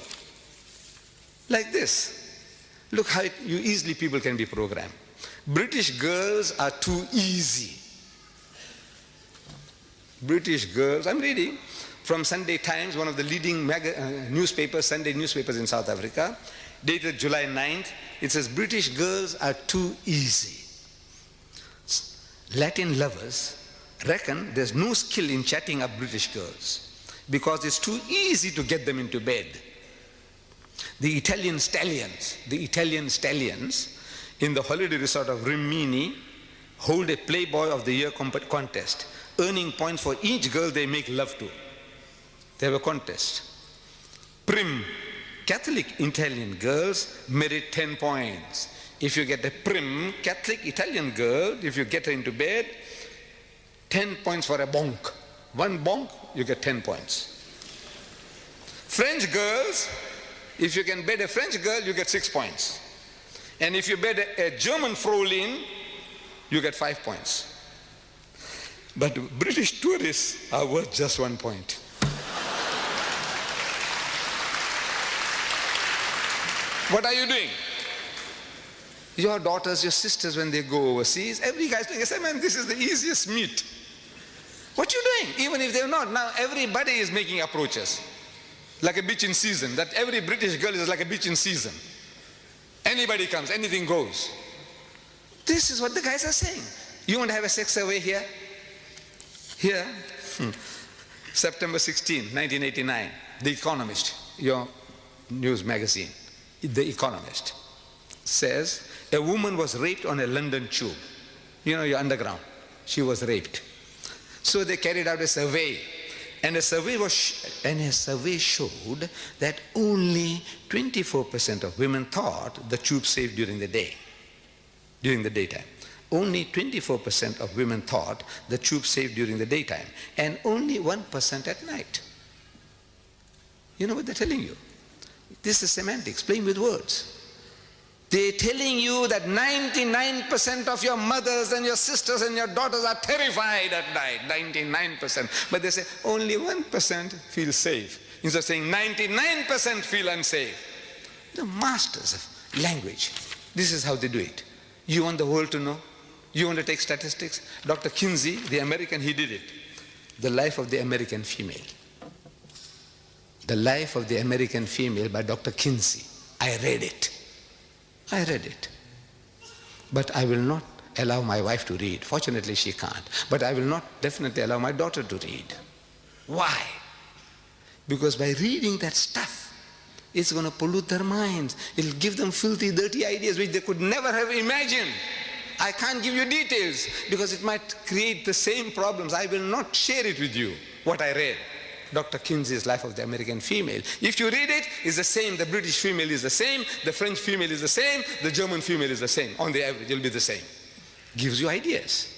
Like this. Look how you easily people can be programmed. British girls are too easy. British girls, I'm reading from Sunday Times, one of the leading newspapers, Sunday newspapers in South Africa, dated July 9th. It says, British girls are too easy. Latin lovers reckon there's no skill in chatting up British girls because it's too easy to get them into bed. The Italian stallions in the holiday resort of Rimini hold a Playboy of the Year contest, earning points for each girl they make love to. They have a contest. Prim, Catholic Italian girls merit 10 points. If you get a prim Catholic Italian girl, if you get her into bed, 10 points for a bonk. One bonk, you get 10 points. French girls, if you can bed a French girl, you get 6 points. And if you bed a German Fraulein, you get 5 points. But British tourists are worth just 1 point. What are you doing? Your daughters, your sisters, when they go overseas, every guy's doing, I say, man, this is the easiest meat. What you doing? Even if they're not. Now everybody is making approaches. Like a beach in season. That every British girl is like a beach in season. Anybody comes, anything goes. This is what the guys are saying. You want to have a sex survey here? Here, September 16, 1989, The Economist, your news magazine, The Economist, says a woman was raped on a London tube. You know, your underground. She was raped. So they carried out a survey. And a survey showed that only 24% of women thought the tube safe during the day, during the daytime. Only 24% of women thought the tube safe during the daytime, and only 1% at night. You know what they're telling you? This is semantics, playing with words. They're telling you that 99% of your mothers and your sisters and your daughters are terrified at night, 99%. But they say only 1% feel safe. Instead of saying 99% feel unsafe. The masters of language, this is how they do it. You want the world to know? You want to take statistics? Dr. Kinsey, the American, he did it. The Life of the American Female. The Life of the American Female by Dr. Kinsey. I read it. I read it. But I will not allow my wife to read. Fortunately, she can't. But I will not definitely allow my daughter to read. Why? Because by reading that stuff, it's going to pollute their minds. It'll give them filthy, dirty ideas which they could never have imagined. I can't give you details because it might create the same problems. I will not share it with you, what I read. Dr. Kinsey's Life of the American Female. If you read it, it's the same. The British female is the same. The French female is the same. The German female is the same. On the average, it'll be the same. Gives you ideas.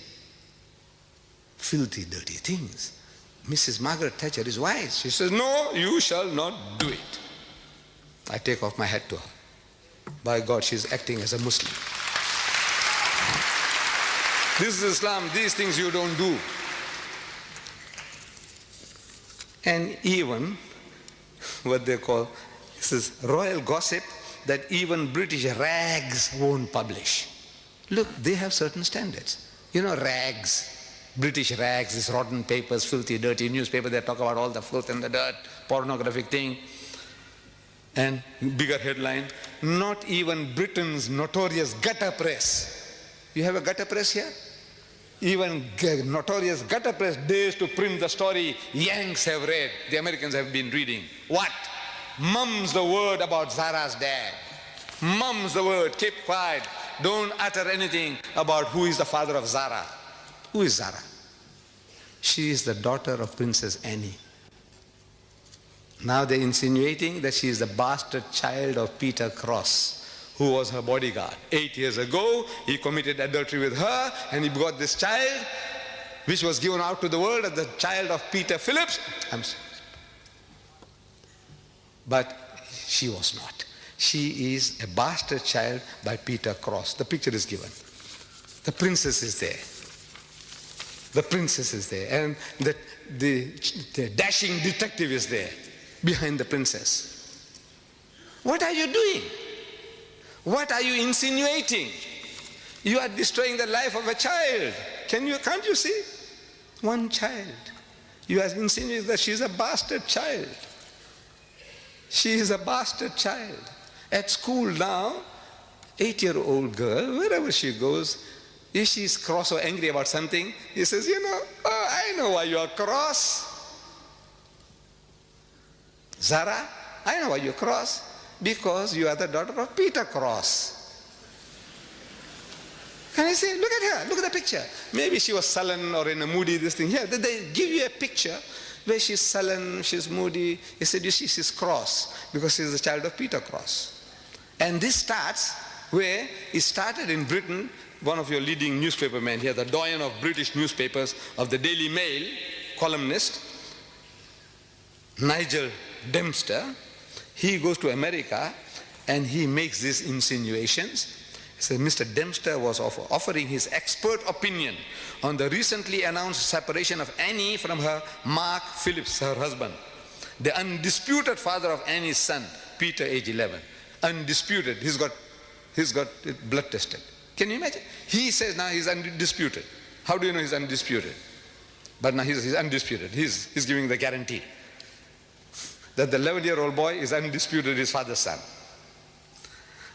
Filthy, dirty things. Mrs. Margaret Thatcher is wise. She says, no, you shall not do it. I take off my hat to her. By God, she's acting as a Muslim. This is Islam. These things you don't do. And even what they call, this is royal gossip that even British rags won't publish. Look, they have certain standards. You know, rags, British rags, these rotten papers, filthy, dirty newspaper, they talk about all the filth and the dirt, pornographic thing. And bigger headline, not even Britain's notorious gutter press. You have a gutter press here? Even notorious gutter press dares to print the story Yanks have read, the Americans have been reading. What? Mum's the word about Zara's dad. Mum's the word, keep quiet. Don't utter anything about who is the father of Zara. Who is Zara? She is the daughter of Princess Anne. Now they're insinuating that she is the bastard child of Peter Cross, who was her bodyguard. 8 years ago, he committed adultery with her, and he got this child, which was given out to the world as the child of Peter Phillips. But she was not. She is a bastard child by Peter Cross. The picture is given. The princess is there. The princess is there. And the dashing detective is there, behind the princess. What are you doing? What are you insinuating? You are destroying the life of a child. Can't you see? One child. You are insinuating that she is a bastard child. She is a bastard child. At school now, 8-year-old girl, wherever she goes, if she's cross or angry about something, he says, you know, oh, I know why you are cross. Zara, I know why you're cross. Because you are the daughter of Peter Cross. Can I say, look at her, look at the picture. Maybe she was sullen or in a moody, this thing. Here, they give you a picture where she's sullen, she's moody. He said, you see, she's cross because she's the child of Peter Cross. And this starts where it started in Britain. One of your leading newspaper men here, the doyen of British newspapers, of the Daily Mail, columnist, Nigel Dempster, he goes to America and he makes these insinuations. He says Mr. Dempster was offering his expert opinion on the recently announced separation of Annie from her Mark Phillips, her husband, the undisputed father of Annie's son, Peter, age 11. Undisputed. He's got it blood tested. Can you imagine? He says now he's undisputed. How do you know he's undisputed? But now he's undisputed. He's giving the guarantee that the 11-year-old boy is undisputed his father's son.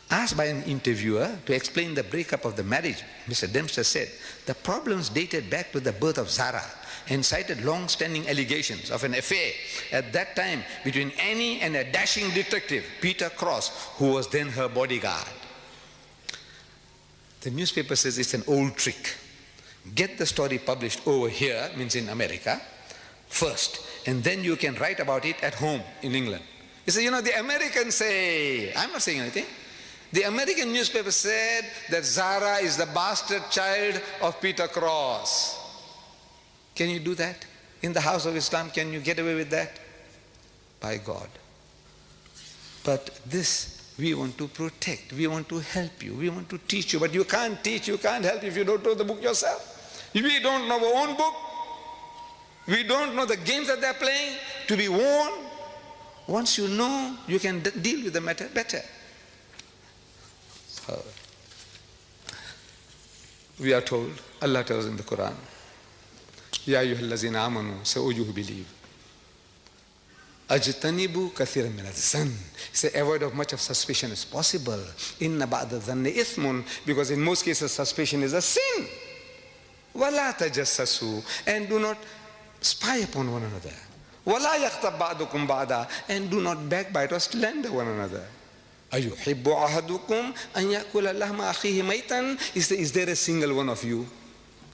Asked by an interviewer to explain the breakup of the marriage, Mr. Dempster said, the problems dated back to the birth of Zara and cited long-standing allegations of an affair at that time between Annie and a dashing detective, Peter Cross, who was then her bodyguard. The newspaper says it's an old trick. Get the story published over here, means in America, first, and then you can write about it at home in England. You say, the Americans say, I'm not saying anything. The American newspaper said that Zara is the bastard child of Peter Cross. Can you do that? In the house of Islam, can you get away with that? By God. But this we want to protect, we want to help you, we want to teach you, but you can't teach, you can't help if you don't know the book yourself. If we don't know our own book, we don't know the games that they're playing, to be warned. Once you know, you can deal with the matter better. We are told, Allah tells in the Quran, Ya ayyuhallazina amanu, say, oh you who believe, Ajtanibu kathiran min az-zann. Say, avoid of much of suspicion as possible. Inna ba'da dhanni ithmun, because in most cases suspicion is a sin. Wala tajassasu, and do not spy upon one another. Wala yaghtab ba'dukum ba'da, and do not backbite or slander one another. Ayuhibbu ahadukum an yakula lahma akhihi maytan. Is there a single one of you?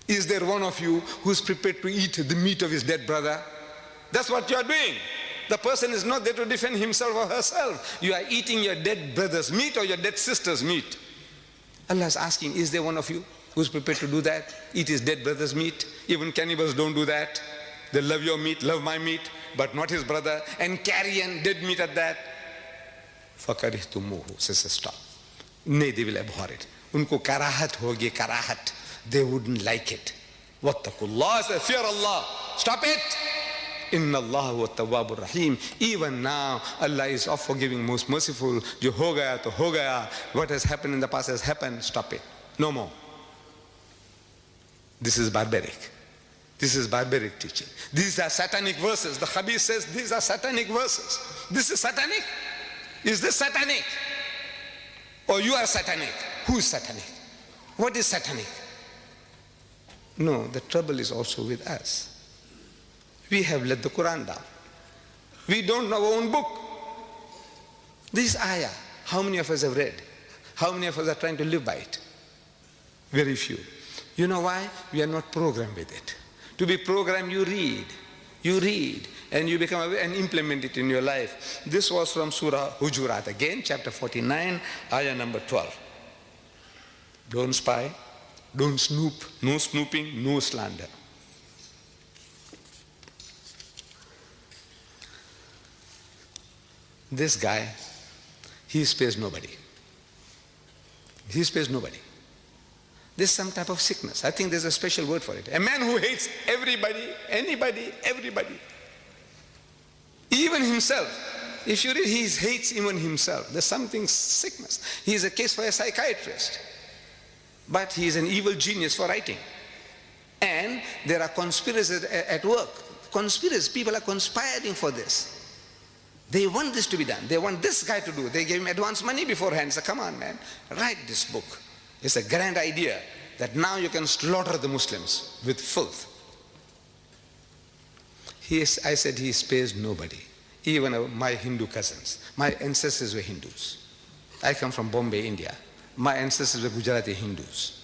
Is there one of you who's prepared to eat the meat of his dead brother? That's what you are doing. The person is not there to defend himself or herself. You are eating your dead brother's meat or your dead sister's meat. Allah is asking, is there one of you who's prepared to do that? Eat his dead brother's meat. Even cannibals don't do that. They love your meat, love my meat, but not his brother, and carry on dead meat at that. فَكَرِهْتُمُوهُ, says stop. Nay, they will abhor it. Unko karahat hogi, karahat. They wouldn't like it. Wattaqullah, say, fear Allah. Stop it. Inna Allah wa tawwabur rahim. Even now, Allah is of forgiving, most merciful. Jo ho gaya to ho gaya. What has happened in the past has happened. Stop it. No more. This is barbaric. This is barbaric teaching. These are satanic verses. The Habib says these are satanic verses. This is satanic. Is this satanic? Or you are satanic? Who is satanic? What is satanic? No, the trouble is also with us. We have let the Quran down. We don't know our own book. This ayah, how many of us have read? How many of us are trying to live by it? Very few. You know why? We are not programmed with it. To be programmed, you read, and you become aware and implement it in your life. This was from Surah Hujurat, again, chapter 49, ayah number 12. Don't spy, don't snoop, no snooping, no slander. This guy, he spares nobody. He spares nobody. There's some type of sickness. I think there's a special word for it. A man who hates everybody, anybody, everybody. Even himself. If you read, he hates even himself. There's something sickness. He is a case for a psychiatrist. But he is an evil genius for writing. And there are conspirators at work. Conspirators, people are conspiring for this. They want this to be done. They want this guy to do. They gave him advance money beforehand. So come on, man, write this book. It's a grand idea that now you can slaughter the Muslims with filth. I said he spares nobody. Even my Hindu cousins. My ancestors were Hindus. I come from Bombay, India. My ancestors were Gujarati Hindus.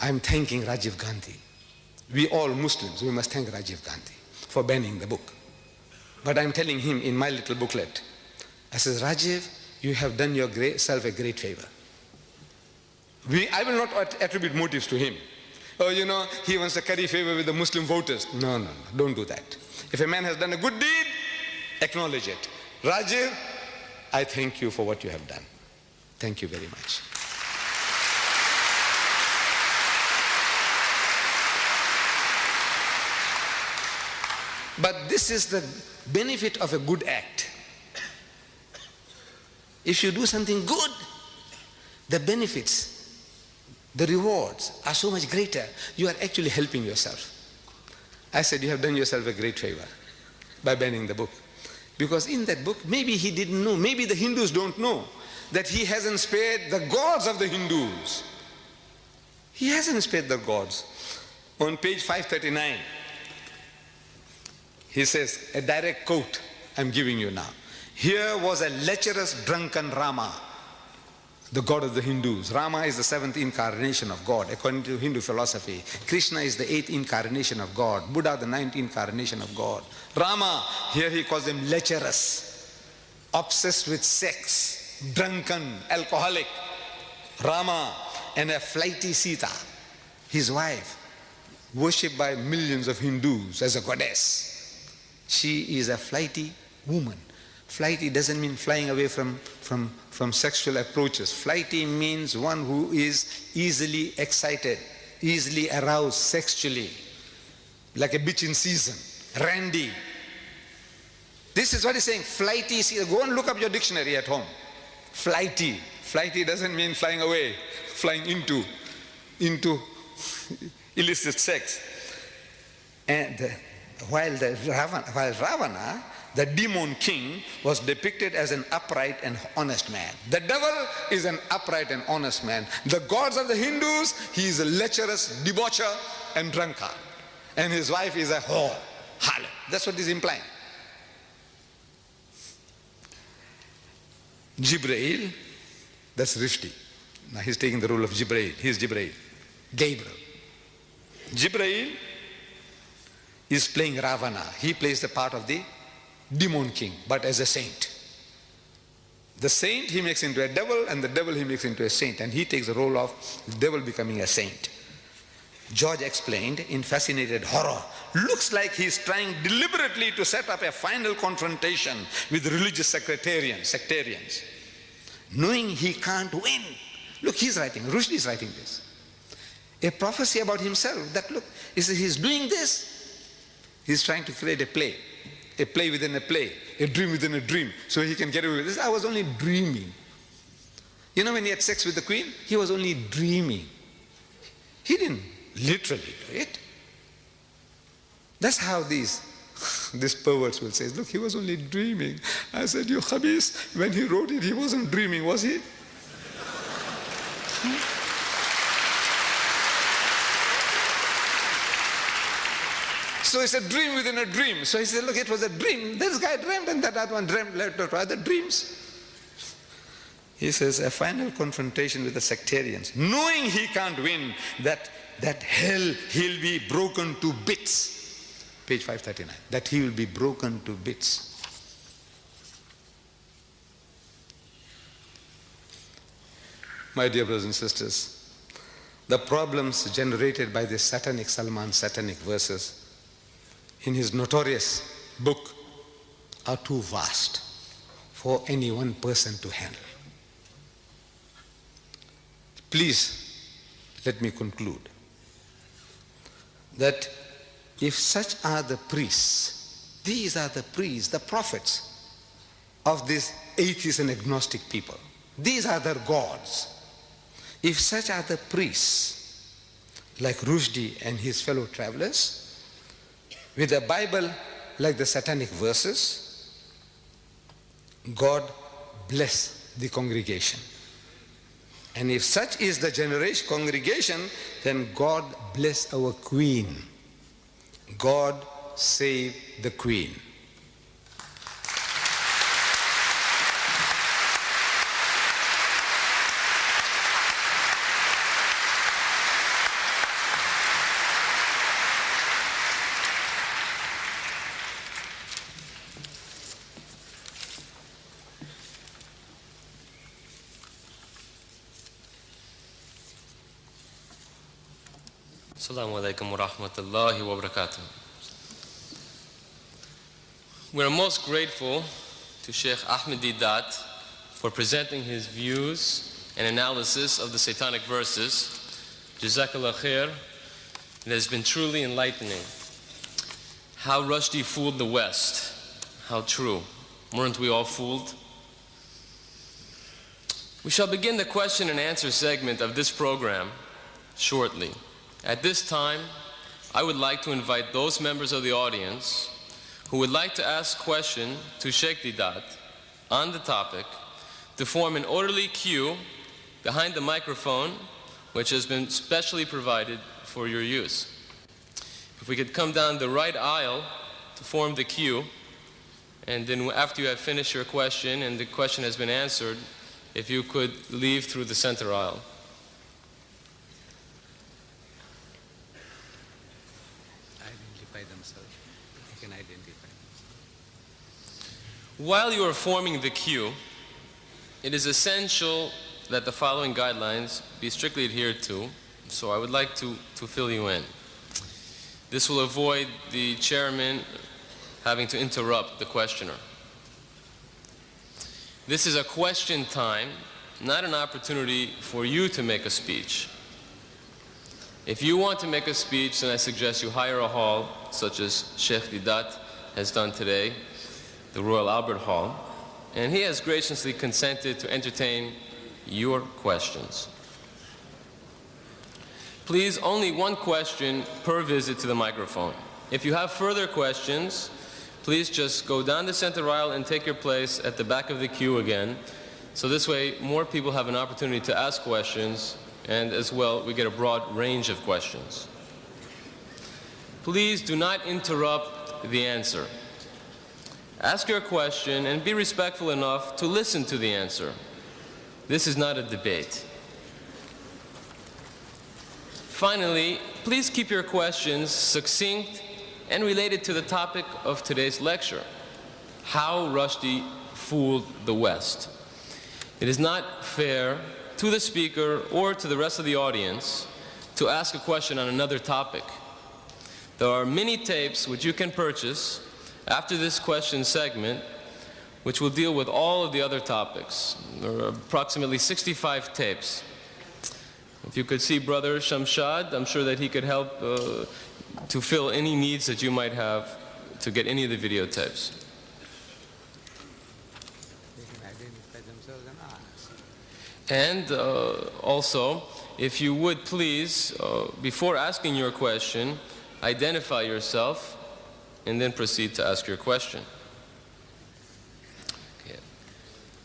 I'm thanking Rajiv Gandhi. We all Muslims, we must thank Rajiv Gandhi for banning the book. But I'm telling him in my little booklet, I says, Rajiv, you have done yourself a great favor. I will not attribute motives to him. Oh, he wants to curry favor with the Muslim voters. No, don't do that. If a man has done a good deed, acknowledge it. Rajiv, I thank you for what you have done. Thank you very much. But this is the benefit of a good act. If you do something good, the benefits, the rewards are so much greater. You are actually helping yourself. I said you have done yourself a great favor by banning the book. Because in that book, maybe he didn't know, maybe the Hindus don't know that he hasn't spared the gods of the Hindus. He hasn't spared the gods. On page 539, he says, a direct quote I'm giving you now. Here was a lecherous drunken Rama. the God of the Hindus. Rama is the seventh incarnation of God, according to Hindu philosophy. Krishna is the eighth incarnation of God. Buddha, the ninth incarnation of God. Rama, here he calls him lecherous, obsessed with sex, drunken, alcoholic. Rama, and a flighty Sita, his wife, worshipped by millions of Hindus as a goddess. She is a flighty woman. Flighty doesn't mean flying away from sexual approaches. Flighty means one who is easily excited, easily aroused sexually, like a bitch in season, randy. This is what he's saying, flighty. Go and look up your dictionary at home. Flighty. Flighty doesn't mean flying away, flying into illicit sex. And while Ravana, the demon king, was depicted as an upright and honest man. The devil is an upright and honest man. The gods of the Hindus, he is a lecherous debaucher and drunkard. And his wife is a whore, harlot. That's what he's implying. Jibreel, that's Rushdie. Now he's taking the role of Jibreel. He's Jibreel. Gabriel. Jibreel is playing Ravana. He plays the part of the demon king, but as a saint. The saint he makes into a devil, and the devil he makes into a saint, and he takes the role of the devil becoming a saint. George explained in fascinated horror, looks like he's trying deliberately to set up a final confrontation with religious sectarians, knowing he can't win. Look, he's writing, Rushdie is writing this. A prophecy about himself, that look, he's doing this. He's trying to create a play within a play, a dream within a dream, so he can get away with this. I was only dreaming. You know, when he had sex with the queen, he was only dreaming. He didn't literally do it. That's how these perverts will say, look, he was only dreaming. I said, you khabis, when he wrote it, he wasn't dreaming, was he? So it's a dream within a dream. So he said, look, it was a dream. This guy dreamed and that other one dreamed other dreams. He says, a final confrontation with the sectarians, knowing he can't win, that hell, he'll be broken to bits. Page 539, that he will be broken to bits. My dear brothers and sisters, the problems generated by this satanic Salman, satanic verses, in his notorious book, are too vast for any one person to handle. Please, let me conclude that if such are the priests, these are the priests, the prophets of these atheist and agnostic people, these are their gods. If such are the priests, like Rushdie and his fellow travelers, with a Bible like the satanic verses, God bless the congregation. And if such is the generation congregation, then God bless our queen. God save the queen. Assalamu alaikum wa rahmatullahi wa barakatuh. We're most grateful to Shaikh Ahmad Deedat for presenting his views and analysis of the satanic verses. Jazakallah khair. It has been truly enlightening. How Rushdie fooled the West. How true. Weren't we all fooled? We shall begin the question and answer segment of this program shortly. At this time, I would like to invite those members of the audience who would like to ask a question to Shaikh Deedat on the topic to form an orderly queue behind the microphone, which has been specially provided for your use. If we could come down the right aisle to form the queue, and then after you have finished your question and the question has been answered, if you could leave through the center aisle. Identify themselves. They can identify themselves. While you are forming the queue, it is essential that the following guidelines be strictly adhered to, so I would like to fill you in. This will avoid the chairman having to interrupt the questioner. This is a question time, not an opportunity for you to make a speech. If you want to make a speech, then I suggest you hire a hall, such as Shaikh Deedat has done today, the Royal Albert Hall, and he has graciously consented to entertain your questions. Please, only one question per visit to the microphone. If you have further questions, please just go down the center aisle and take your place at the back of the queue again. So this way, more people have an opportunity to ask questions, and as well, we get a broad range of questions. Please do not interrupt the answer. Ask your question and be respectful enough to listen to the answer. This is not a debate. Finally, please keep your questions succinct and related to the topic of today's lecture, how Rushdie fooled the West. It is not fair to the speaker or to the rest of the audience to ask a question on another topic. There are many tapes which you can purchase after this question segment which will deal with all of the other topics. There are approximately 65 tapes. If you could see Brother Shamshad, I'm sure that he could help to fill any needs that you might have to get any of the videotapes. They can identify themselves and ask. And also, if you would please, before asking your question, identify yourself and then proceed to ask your question. Okay.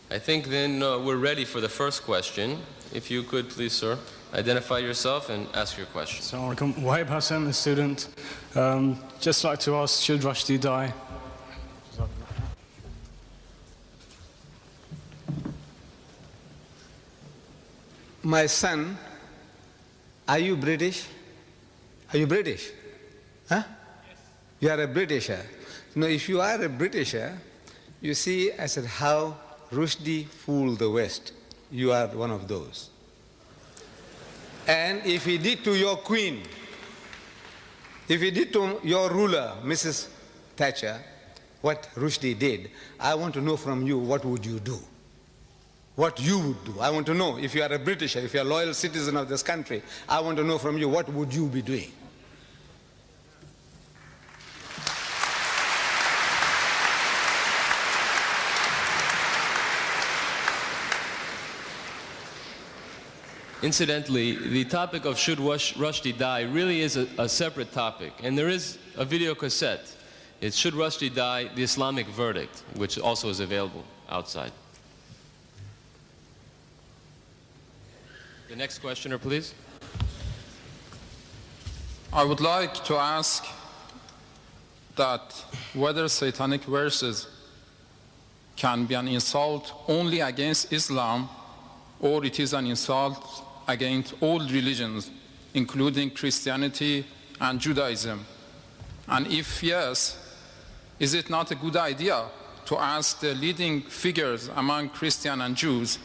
I think then we're ready for the first question. If you could please, sir, identify yourself and ask your question. Assalamu alaikum. Wahib Hassan, a student. Just like to ask, should Rushdie die? My son, are you British? Are you British? Huh? Yes. You are a Britisher. Now, if you are a Britisher, you see, I said, how Rushdie fooled the West. You are one of those. And if he did to your queen, if he did to your ruler, Mrs. Thatcher, what Rushdie did, I want to know from you, what would you do? What you would do. I want to know, if you are a Britisher, if you are a loyal citizen of this country, I want to know from you, what would you be doing? Incidentally, the topic of should Rushdie die really is a separate topic, and there is a video cassette. It's Should Rushdie Die, the Islamic Verdict, which also is available outside. The next questioner, please. I would like to ask that whether satanic verses can be an insult only against Islam, or it is an insult against all religions, including Christianity and Judaism. And if yes, is it not a good idea to ask the leading figures among Christians and Jews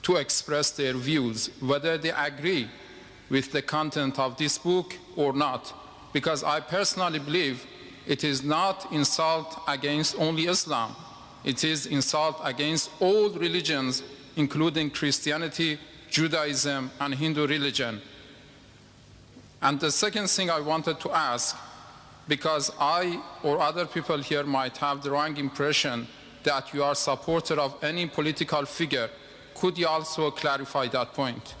to express their views, whether they agree with the content of this book or not? Because I personally believe it is not insult against only Islam. It is insult against all religions, including Christianity, Judaism, and Hindu religion. And the second thing I wanted to ask, because I or other people here might have the wrong impression that you are a supporter of any political figure, could you also clarify that point?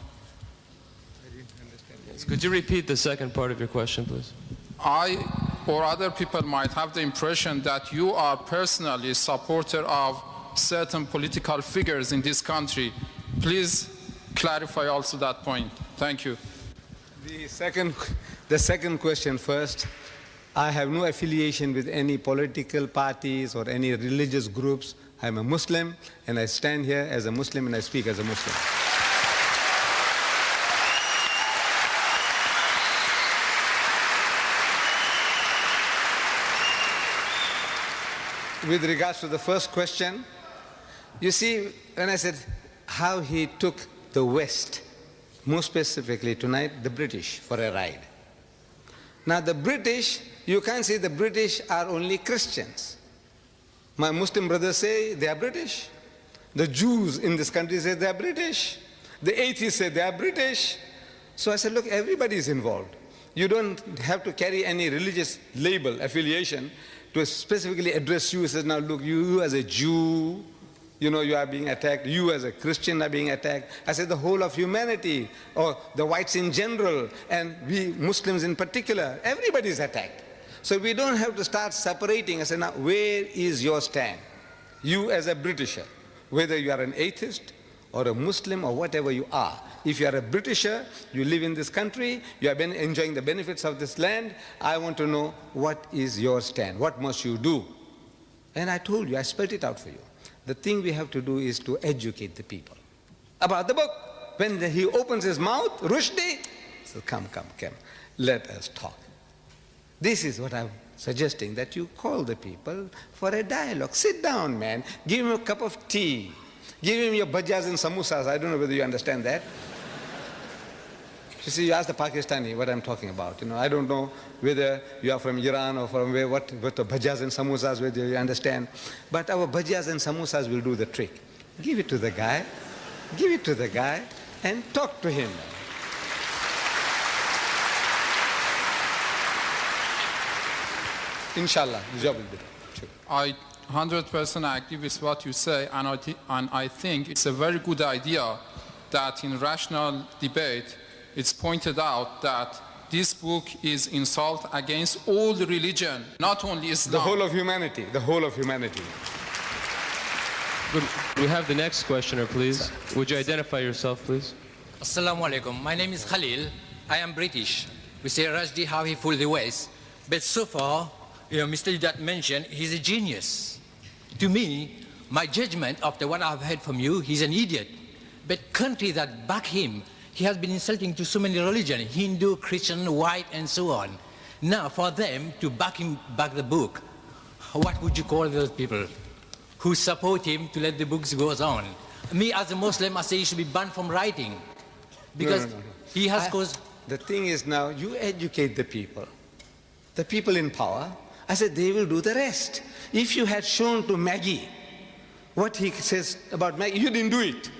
Yes. Could you repeat the second part of your question, please? I or other people might have the impression that you are personally a supporter of certain political figures in this country. Please clarify also that point. Thank you. The second question first. I have no affiliation with any political parties or any religious groups. I'm a Muslim, and I stand here as a Muslim, and I speak as a Muslim. With regards to the first question, you see, when I said how he took the West, more specifically tonight, the British, for a ride. Now the British, you can't say the British are only Christians. My Muslim brothers say they are British. The Jews in this country say they are British. The atheists say they are British. So I said, look, everybody is involved. You don't have to carry any religious label, affiliation, to specifically address you. He says, now look, you as a Jew, you know, you are being attacked. You as a Christian are being attacked. I said the whole of humanity, or the whites in general, and we Muslims in particular, everybody is attacked. So we don't have to start separating. I said, now where is your stand? You as a Britisher, whether you are an atheist or a Muslim or whatever you are. If you are a Britisher, you live in this country, you have been enjoying the benefits of this land, I want to know what is your stand, what must you do? And I told you, I spelled it out for you. The thing we have to do is to educate the people about the book. When he opens his mouth, Rushdie, so come, let us talk. This is what I'm suggesting, that you call the people for a dialogue. Sit down, man, give him a cup of tea, give him your bhajjas and samosas. I don't know whether you understand that. You see, you ask the Pakistani what I'm talking about. You know, I don't know whether you are from Iran or from where, what the bhajjas and samosas, whether you understand. But our bhajjas and samosas will do the trick. Give it to the guy, and talk to him. Inshallah, the job will be done. I 100% agree with what you say, and I think it's a very good idea that in rational debate it's pointed out that this book is insult against all the religion, not only Islam. The whole of humanity, the whole of humanity. We have the next questioner, please. Would you identify yourself, please? Assalamu alaikum. My name is Khalil. I am British. We say Rushdie, how he fooled the West. But so far, Mr. Deedat mentioned he's a genius. To me, my judgment after what I've heard from you, he's an idiot. But countries that back him, he has been insulting to so many religions, Hindu, Christian, white, and so on. Now, for them to back the book, what would you call those people who support him to let the books go on? Me, as a Muslim, I say he should be banned from writing. Because No. he has caused... The thing is now, you educate the people in power. I said they will do the rest. If you had shown to Maggie what he says about Maggie, you didn't do it.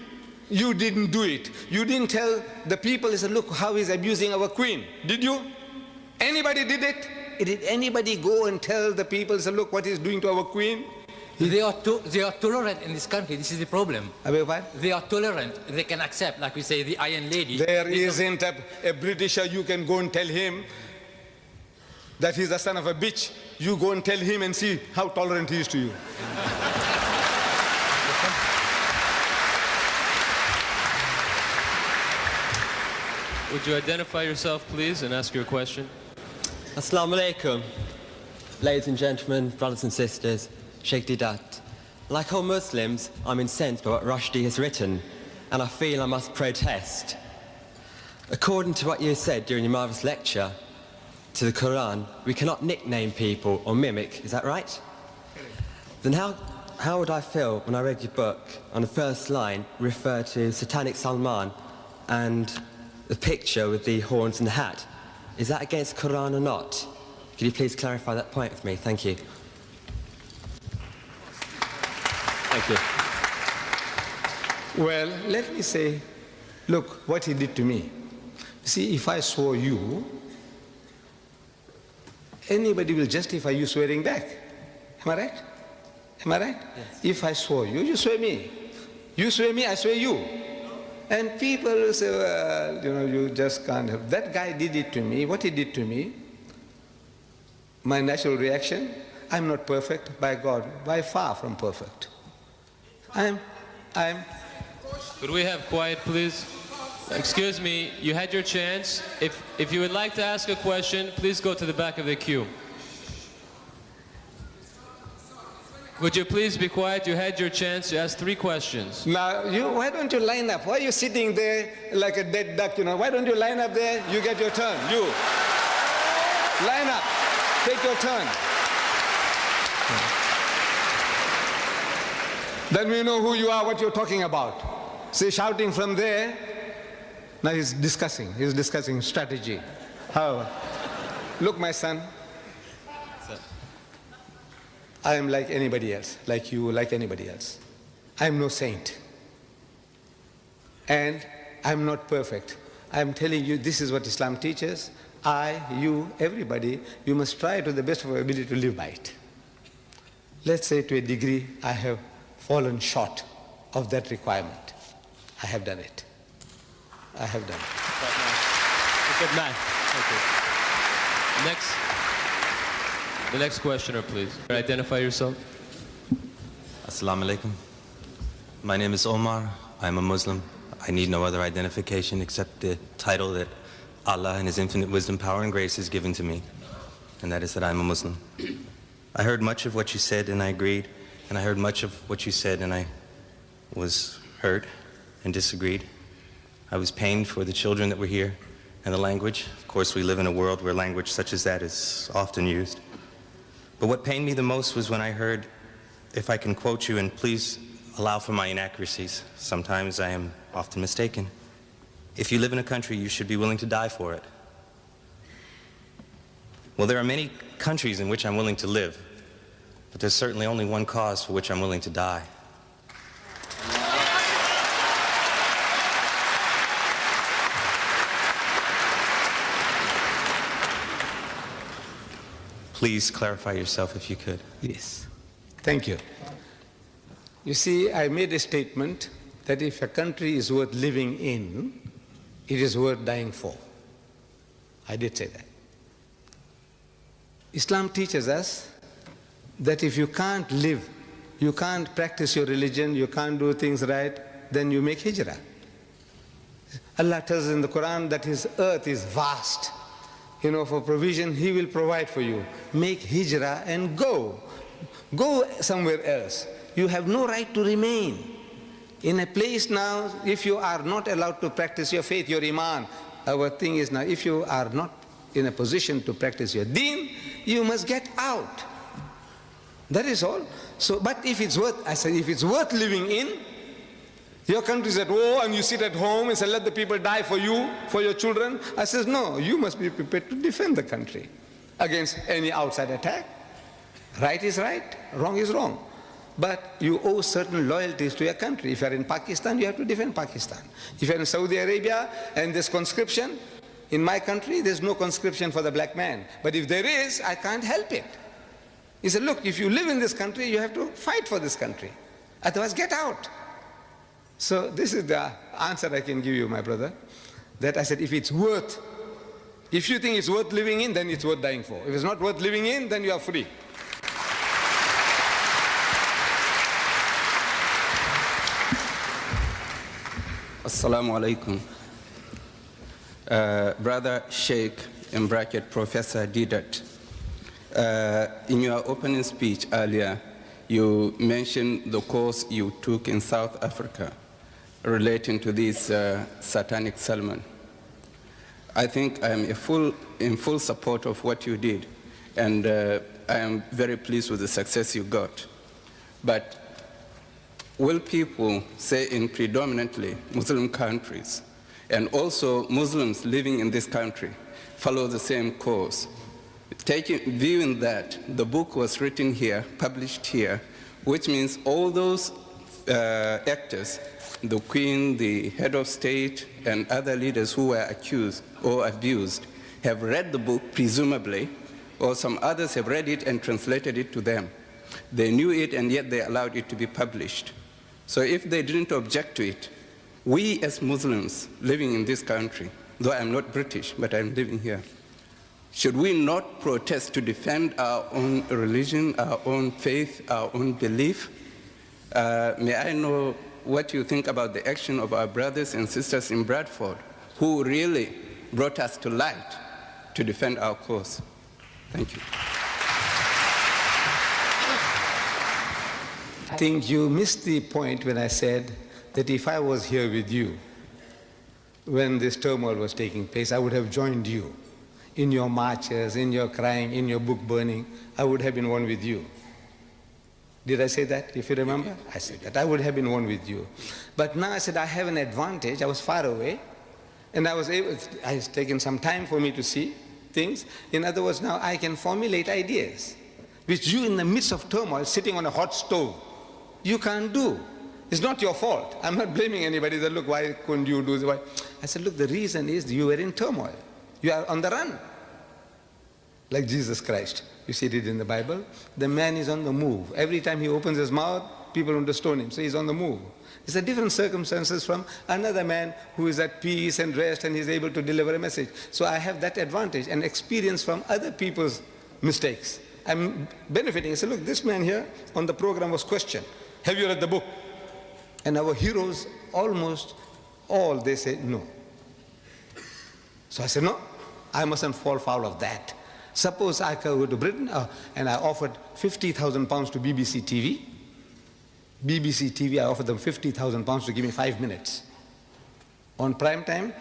You didn't do it. You didn't tell the people, he said, look how he's abusing our queen. Did you? Anybody did it? Did anybody go and tell the people, he said, look what he's doing to our queen? They are tolerant in this country. This is the problem. They are tolerant. They can accept, like we say, the Iron Lady. There isn't a Britisher you can go and tell him that he's the son of a bitch. You go and tell him and see how tolerant he is to you. Would you identify yourself, please, and ask your question? Assalamu alaikum. Ladies and gentlemen, brothers and sisters, Shaikh Deedat. Like all Muslims, I'm incensed by what Rushdie has written, and I feel I must protest. According to what you said during your marvellous lecture to the Quran, we cannot nickname people or mimic, is that right? Then how would I feel when I read your book on the first line refer to satanic Salman and the picture with the horns and the hat? Is that against Quran or not? Could you please clarify that point with me? Thank you. Thank you. Well, let me say, look what he did to me. See, if I swore you, anybody will justify you swearing back. Am I right? Am I right? Yes. If I swore you, you swear me. You swear me, I swear you. And people will say, well, you know, you just can't help. That guy did it to me. What he did to me, my natural reaction, I'm not perfect, by God, by far from perfect. I'm... Could we have quiet, please? Excuse me, you had your chance. If you would like to ask a question, please go to the back of the queue. Could you please be quiet? You had your chance to ask 3 questions. Now, why don't you line up? Why are you sitting there like a dead duck, you know? Why don't you line up there? You get your turn. You. Line up. Take your turn. Then we know who you are, what you're talking about. See, shouting from there. Now he's discussing strategy. How? Look, my son. I am like anybody else, like you, like anybody else. I am no saint. And I'm not perfect. I'm telling you, this is what Islam teaches. I, you, everybody, you must try to the best of our ability to live by it. Let's say to a degree, I have fallen short of that requirement. I have done it. I have done it. Good man. Thank you. The next questioner, please. Identify yourself. Assalamu alaikum. My name is Omar. I'm a Muslim. I need no other identification except the title that Allah in His infinite wisdom, power, and grace has given to me, and that is that I'm a Muslim. I heard much of what you said and I agreed, and I heard much of what you said and I was hurt and disagreed. I was pained for the children that were here and the language. Of course, we live in a world where language such as that is often used. But what pained me the most was when I heard, if I can quote you, and please allow for my inaccuracies. Sometimes I am often mistaken. If you live in a country, you should be willing to die for it. Well, there are many countries in which I'm willing to live, but there's certainly only one cause for which I'm willing to die. Please clarify yourself if you could. Yes. Thank you. You see, I made a statement that if a country is worth living in, it is worth dying for. I did say that. Islam teaches us that if you can't live, you can't practice your religion, you can't do things right, then you make hijrah. Allah tells us in the Quran that His earth is vast. You know, for provision, He will provide for you. Make hijrah and go. Go somewhere else. You have no right to remain in a place now. If you are not allowed to practice your faith, your iman, our thing is now, if you are not in a position to practice your deen, you must get out. That is all. So, but if it's worth, I said, if it's worth living in, your country is at war and you sit at home and say, let the people die for you, for your children. I says, no, you must be prepared to defend the country against any outside attack. Right is right, wrong is wrong. But you owe certain loyalties to your country. If you're in Pakistan, you have to defend Pakistan. If you're in Saudi Arabia and there's conscription, in my country, there's no conscription for the black man. But if there is, I can't help it. He said, look, if you live in this country, you have to fight for this country. Otherwise, get out. So this is the answer I can give you, my brother, that I said, if it's worth, if you think it's worth living in, then it's worth dying for. If it's not worth living in, then you are free. Assalamu alaikum. Brother Sheikh, in bracket, Professor Deedat, in your opening speech earlier, you mentioned the course you took in South Africa relating to this satanic salmon. I think I am in full support of what you did, and I am very pleased with the success you got. But will people, say in predominantly Muslim countries, and also Muslims living in this country, follow the same course? Viewing that the book was written here, published here, which means all those actors, the Queen, the head of state, and other leaders who were accused or abused, have read the book, presumably, or some others have read it and translated it to them. They knew it, and yet they allowed it to be published. So if they didn't object to it, we as Muslims living in this country, though I'm not British, but I'm living here, should we not protest to defend our own religion, our own faith, our own belief? May I know what you think about the action of our brothers and sisters in Bradford, who really brought us to light to defend our cause? Thank you. I think you missed the point when I said that if I was here with you when this turmoil was taking place, I would have joined you in your marches, in your crying, in your book burning. I would have been one with you. Did I say that, if you remember? Yeah. I said that. I would have been one with you. But now I said I have an advantage. I was far away, and I was taken some time for me to see things. In other words, now I can formulate ideas, which you in the midst of turmoil, sitting on a hot stove, you can't do. It's not your fault. I'm not blaming anybody that, look, why couldn't you do this? Why? I said, look, the reason is you were in turmoil. You are on the run. Like Jesus Christ. You see it in the Bible. The man is on the move. Every time he opens his mouth, people want to stone him. So he's on the move. It's a different circumstances from another man who is at peace and rest and he's able to deliver a message. So I have that advantage and experience from other people's mistakes. I'm benefiting. I said, look, this man here on the program was questioned. Have you read the book? And our heroes, almost all, they said no. So I said, no, I mustn't fall foul of that. Suppose I go to Britain and I offered 50,000 pounds to BBC TV. BBC TV, I offered them 50,000 pounds to give me 5 minutes on prime time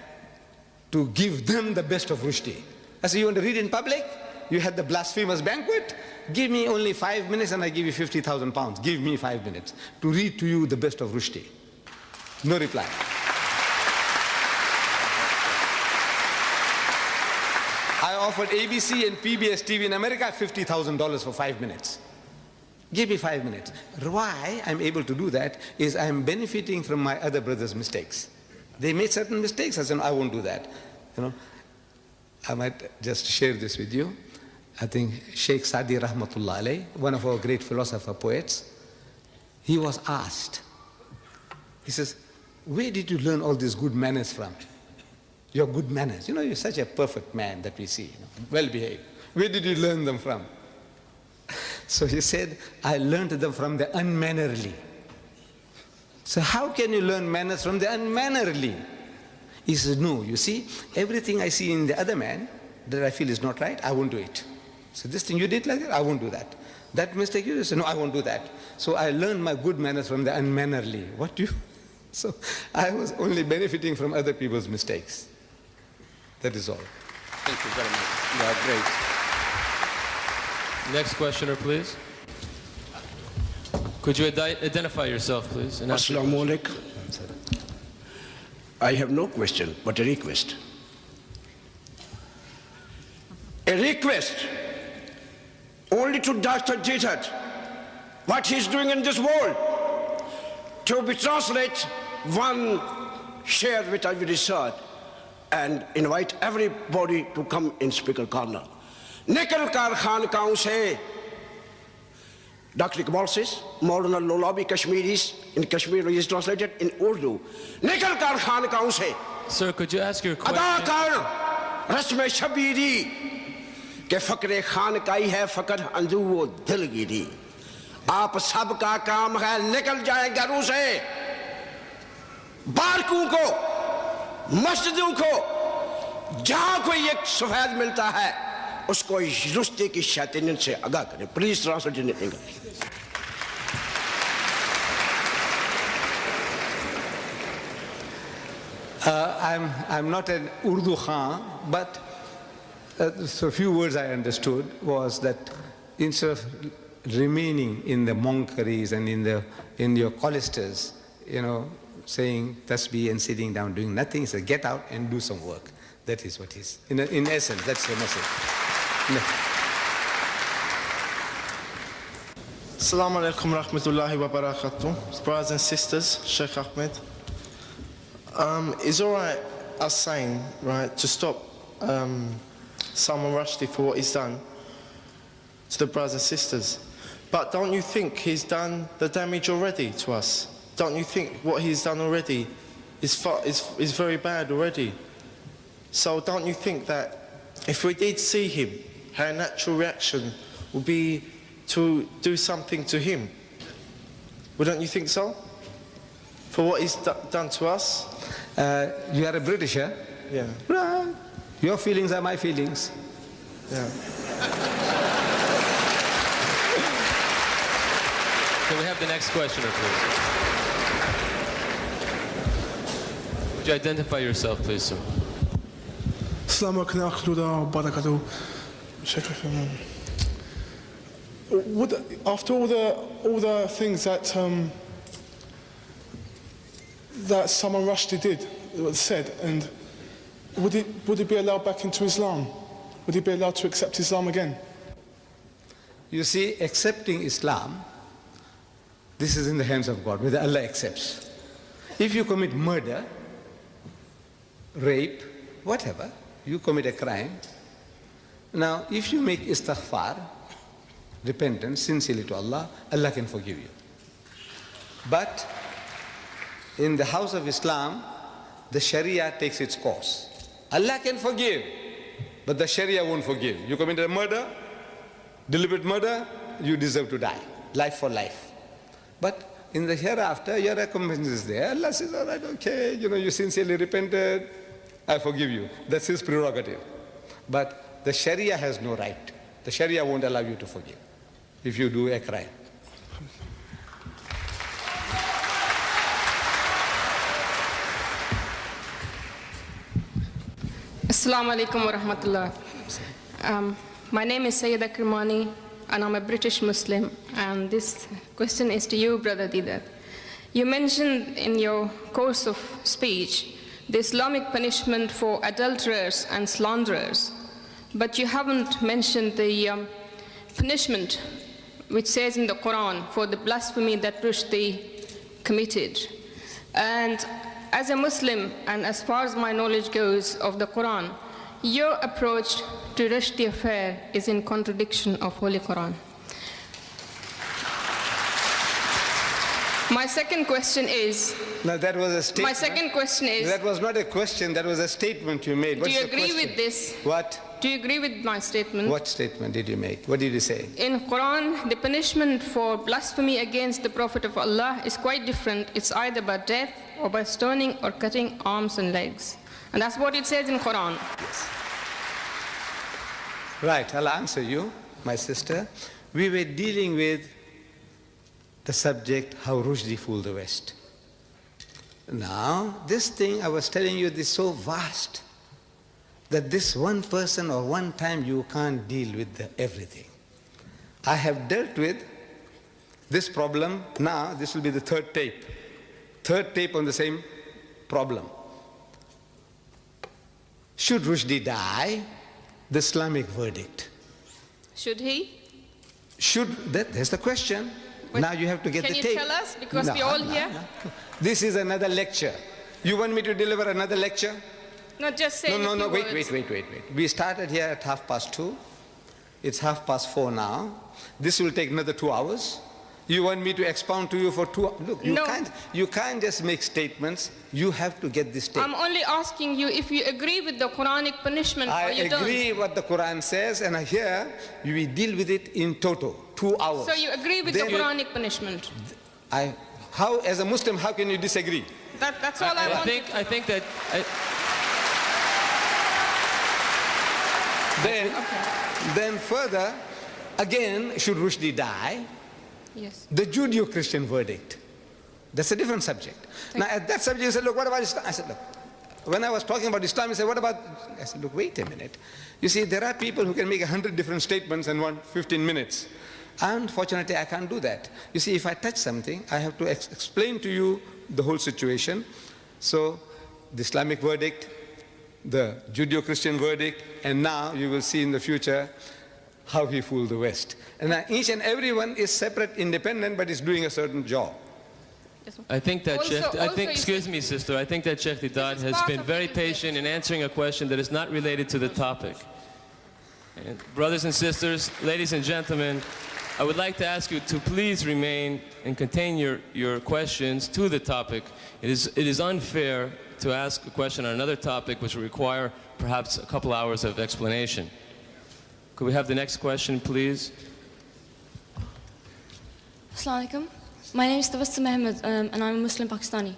to give them the best of Rushdie. I said, you want to read in public? You had the blasphemous banquet? Give me only 5 minutes and I give you 50,000 pounds. Give me 5 minutes to read to you the best of Rushdie. No reply. I offered ABC and PBS TV in America $50,000 for 5 minutes. Give me 5 minutes. Why I'm able to do that is I'm benefiting from my other brothers' mistakes. They made certain mistakes. I said, no, I won't do that. You know, I might just share this with you. I think Sheikh Sadi Rahmatullah alayh, one of our great philosopher poets, he was asked, he says, where did you learn all these good manners from? Your good manners. You know, you're such a perfect man that we see, you know, well behaved. Where did you learn them from? So he said, I learned them from the unmannerly. So how can you learn manners from the unmannerly? He says, no, you see, everything I see in the other man that I feel is not right, I won't do it. So this thing you did like that, I won't do that. That mistake you say, no, I won't do that. So I learned my good manners from the unmannerly. What do you? So I was only benefiting from other people's mistakes. That is all. Thank you very much. You are great. Next questioner, please. Could you identify yourself, please? Assalamu alaikum. I have no question, but a request. A request only to Dr. Deedat, what he's doing in this world, to be translate one share with our research and invite everybody to come in speaker corner. Nikal kar khankaon se, Dr. Iqbal says, Maulana Lolabi Kashmiris, in Kashmir is translated in Urdu. Nikal kar khankaon se. Sir, could you ask your question? Ada kar rasme shabiri. کہ فقر خانقائی ہے فقر اندو و دلگیری آپ سب کا کام ہے نکل جائیں گھروں سے بارکوں کو مسجدوں کو جہاں کوئی ایک سفید ملتا ہے اس کو رشدی کی شیطانیت سے آگاہ کریں please translate in English I'm not an Urdu Khan, but so a few words I understood was that instead of remaining in the monkeries and in your cloisters, you know, saying tasbih and sitting down doing nothing, he said, get out and do some work. That is what is. In essence, that's the message. Assalamu alaikum rahmatullahi wa barakatuh. Brothers and sisters, Shaikh Ahmad. It's all right us saying, right, to stop Salman Rushdie for what he's done to the brothers and sisters. But don't you think he's done the damage already to us? Don't you think what he's done already is very bad already? So don't you think that if we did see him, our natural reaction would be to do something to him? Wouldn't you think so? For what he's done to us? You are a Britisher? Yeah. Right. Your feelings are my feelings. Yeah. Can we have the next questioner, please? Would you identify yourself, please, sir? Assalamu alaikum wa barakatuh. After all the things that that Salman Rushdie did, said, and would he be allowed back into Islam? Would he be allowed to accept Islam again? You see, accepting Islam, this is in the hands of God, whether Allah accepts. If you commit murder, rape, whatever, you commit a crime. Now, if you make istighfar, repentance, sincerely to Allah, Allah can forgive you. But in the house of Islam, the Sharia takes its course. Allah can forgive, but the Sharia won't forgive. You committed a murder, deliberate murder, you deserve to die, life for life. But in the hereafter, your recompense is there. Allah says, all right, okay, you sincerely repented, I forgive you. That's his prerogative. But the Sharia has no right. The Sharia won't allow you to forgive if you do a crime. Assalamu alaikum wa rahmatullah. My name is Sayyida Kirmani, and I'm a British Muslim. And this question is to you, Brother Deedat. You mentioned in your course of speech the Islamic punishment for adulterers and slanderers, but you haven't mentioned the punishment which says in the Quran for the blasphemy that Rushdie committed. And as a Muslim, and as far as my knowledge goes of the Quran, your approach to Rushdie affair is in contradiction of Holy Quran. My second question is... Now that was a statement. My second question is... That was not a question, that was a statement you made. Do you agree with this? What? Do you agree with my statement? What statement did you make? What did you say? In Quran, the punishment for blasphemy against the Prophet of Allah is quite different. It's either by death or by stoning or cutting arms and legs. And that's what it says in Quran. Yes. Right, I'll answer you, my sister. We were dealing with the subject, how Rushdie fooled the West. Now, this thing I was telling you is so vast that this one person or one time you can't deal with everything. I have dealt with this problem. Now, this will be the third tape. Third tape on the same problem. Should Rushdie die? The Islamic verdict. Should he? That's the question. But now you have to get the tape. Can you tell us? Because we're all here. This is another lecture. You want me to deliver another lecture? No, just say No, wait. We started here at 2:30. It's 4:30 now. This will take another 2 hours. You want me to expound to you for 2 hours? Look, you can't just make statements. You have to get this tape. I'm only asking you if you agree with the Quranic punishment or you don't. I agree what the Quran says, and here we deal with it in total, 2 hours. So you agree with the Quranic punishment? How, as a Muslim, how can you disagree? That's all I want. I think that... Then further, again, should Rushdie die? Yes. The Judeo-Christian verdict. That's a different subject. Now, at that subject, you said, look, what about Islam? I said, look, when I was talking about Islam, you said, what about... I said, look, wait a minute. You see, there are people who can make 100 different statements in 15 minutes. Unfortunately, I can't do that. You see, if I touch something, I have to explain to you the whole situation. So, the Islamic verdict, the Judeo-Christian verdict, and now you will see in the future how he fooled the West. And now each and every one is separate, independent, but is doing a certain job. I think that excuse me, sister, I think that Shaikh Deedat has been very patient in answering a question that is not related to the topic. And brothers and sisters, ladies and gentlemen, I would like to ask you to please remain and contain your questions to the topic. It is unfair to ask a question on another topic which will require perhaps a couple hours of explanation. Could we have the next question, please? Assalamu alaikum. My name is Tabassum Ahmed, and I'm a Muslim Pakistani.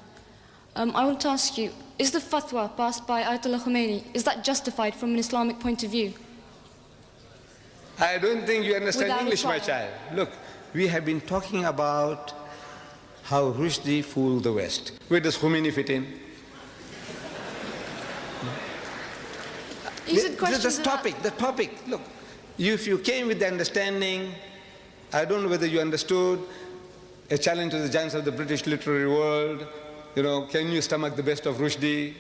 I want to ask you, is the fatwa passed by Ayatollah Khomeini, is that justified from an Islamic point of view? I don't think you understand Without English, my trial. child. Look, we have been talking about how Rushdie fooled the West. Where does Khomeini fit in? The topic. Look, if you came with the understanding, I don't know whether you understood, a challenge to the giants of the British literary world, can you stomach the best of Rushdie?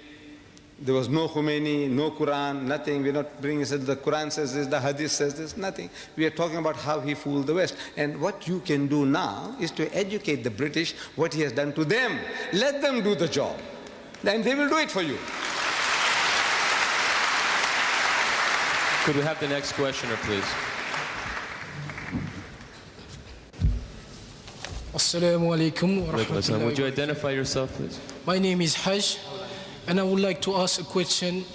There was no Khomeini, no Quran, nothing. We're not bringing it. The Quran says this, the Hadith says this, nothing. We are talking about how he fooled the West. And what you can do now is to educate the British what he has done to them. Let them do the job. Then they will do it for you. Could we have the next questioner, please? Assalamu alaikum wa rahmatullahi. Would you identify yourself, please? My name is Hajj, and I would like to ask a question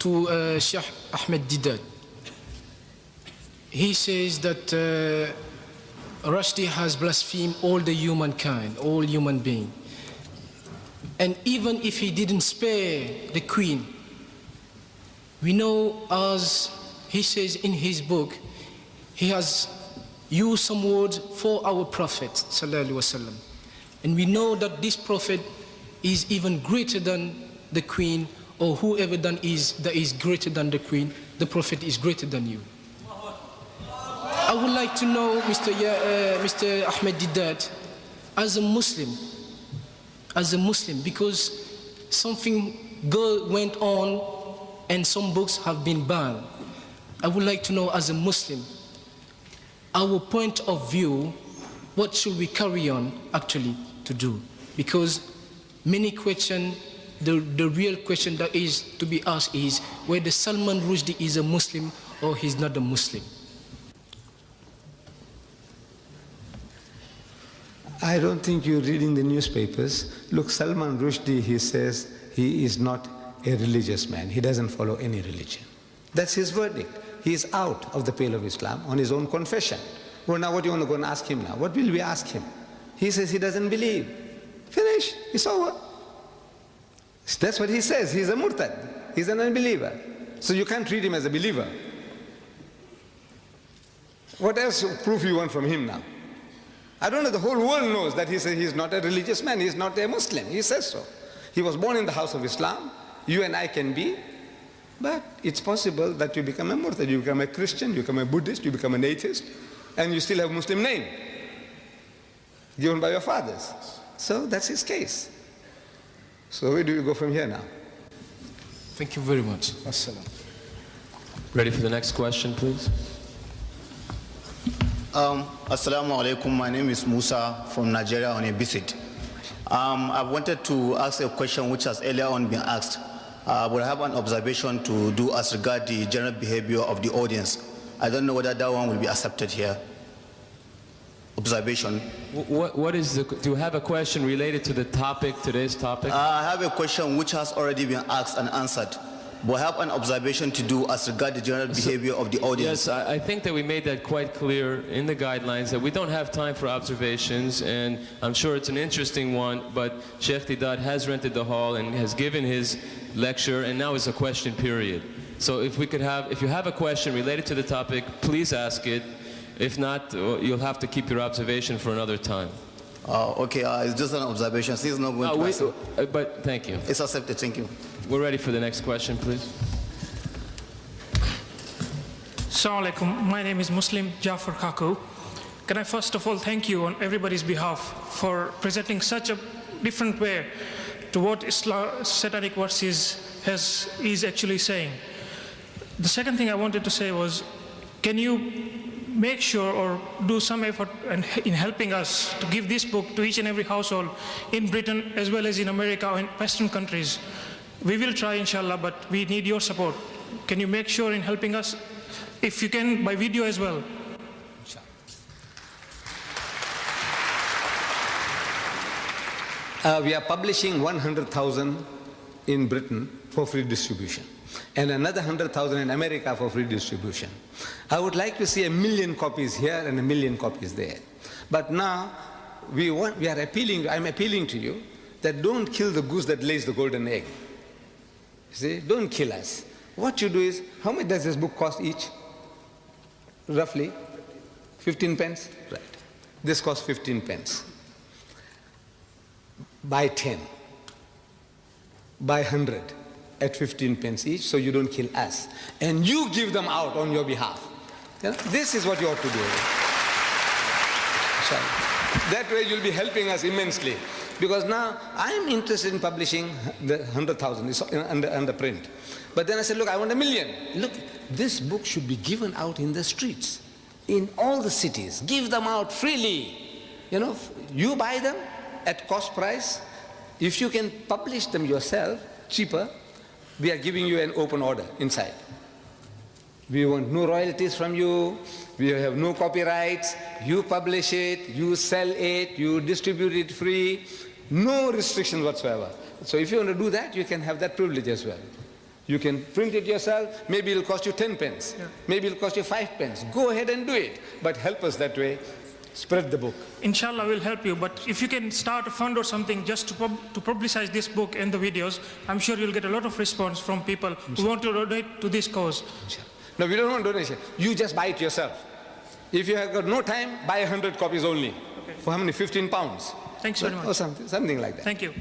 to Shaikh Ahmad Deedat. He says that Rushdie has blasphemed all the humankind, all human beings. And even if he didn't spare the queen, we know, as he says in his book, he has used some words for our Prophet sallallahu alaihi wasallam, and we know that this Prophet is even greater than the queen, or whoever that is greater than the queen. The Prophet is greater than you. I would like to know, Mr. Ahmad Deedat, as a Muslim, because something good went on and some books have been banned. I would like to know, as a Muslim, our point of view, what should we carry on actually to do? Because many questions, the real question that is to be asked is whether Salman Rushdie is a Muslim or he's not a Muslim. I don't think you're reading the newspapers. Look, Salman Rushdie, he says he is not a religious man. He doesn't follow any religion. That's his verdict. He is out of the pale of Islam on his own confession. Well, now what do you want to go and ask him now? What will we ask him? He says he doesn't believe. Finish. It's over. That's what he says. He's a murtad. He's an unbeliever. So you can't treat him as a believer. What else proof you want from him now? I don't know. The whole world knows that he says he's not a religious man. He's not a Muslim. He says so. He was born in the house of Islam. You and I can be. But it's possible that you become a murtad. You become a Christian, you become a Buddhist, you become an atheist, and you still have a Muslim name given by your fathers. So that's his case. So where do you go from here now? Thank you very much. Assalam. Ready for the next question, please? Assalamu alaikum. My name is Musa from Nigeria on a visit. I wanted to ask a question which has earlier on been asked. But I have an observation to do as regard the general behavior of the audience. I don't know whether that one will be accepted here. Observation. Do you have a question related to the topic, today's topic? I have a question which has already been asked and answered. But I have an observation to do as regard the general behavior of the audience. Yes, I think that we made that quite clear in the guidelines, that we don't have time for observations, and I'm sure it's an interesting one, but Shaikh Deedat has rented the hall and has given his lecture, and now is a question period. So if you have a question related to the topic, please ask it. If not, you'll have to keep your observation for another time. Okay, it's just an observation. It's not going to but thank you. It's accepted, thank you. We're ready for the next question, please. Assalamu alaikum. My name is Muslim Jafar Kaku. Can I first of all thank you on everybody's behalf for presenting such a different way to what satanic verses is actually saying. The second thing I wanted to say was, can you make sure or do some effort in helping us to give this book to each and every household in Britain as well as in America and Western countries? We will try, inshallah, but we need your support. Can you make sure in helping us, if you can, by video as well? We are publishing 100,000 in Britain for free distribution, and another 100,000 in America for free distribution. I would like to see 1 million copies here and 1 million copies there. But now I'm appealing to you that don't kill the goose that lays the golden egg. See, don't kill us. What you do is, how much does this book cost each? Roughly 15 pence? Right. This costs 15 pence. Buy 10. Buy 100 at 15 pence each, so you don't kill us. And you give them out on your behalf. You know, this is what you ought to do. That way you'll be helping us immensely. Because now I'm interested in publishing the 100,000, it's under print. But then I said, look, I want 1 million. Look, this book should be given out in the streets, in all the cities. Give them out freely. You know, you buy them at cost price. If you can publish them yourself, cheaper, we are giving you an open order inside. We want no royalties from you. We have no copyrights. You publish it, you sell it, you distribute it free. No restrictions whatsoever. So if you want to do that, you can have that privilege as well. You can print it yourself. Maybe it'll cost you 10 pence. Yeah. Maybe it'll cost you 5 pence. Go ahead and do it. But help us that way. Spread the book. Inshallah, we'll help you. But if you can start a fund or something just to publicize this book and the videos, I'm sure you'll get a lot of response from people who want to donate to this cause. No, we don't want donation. You just buy it yourself. If you have got no time, buy 100 copies only. Okay. For how many? 15 pounds. Thanks very much. Or something like that. Thank you.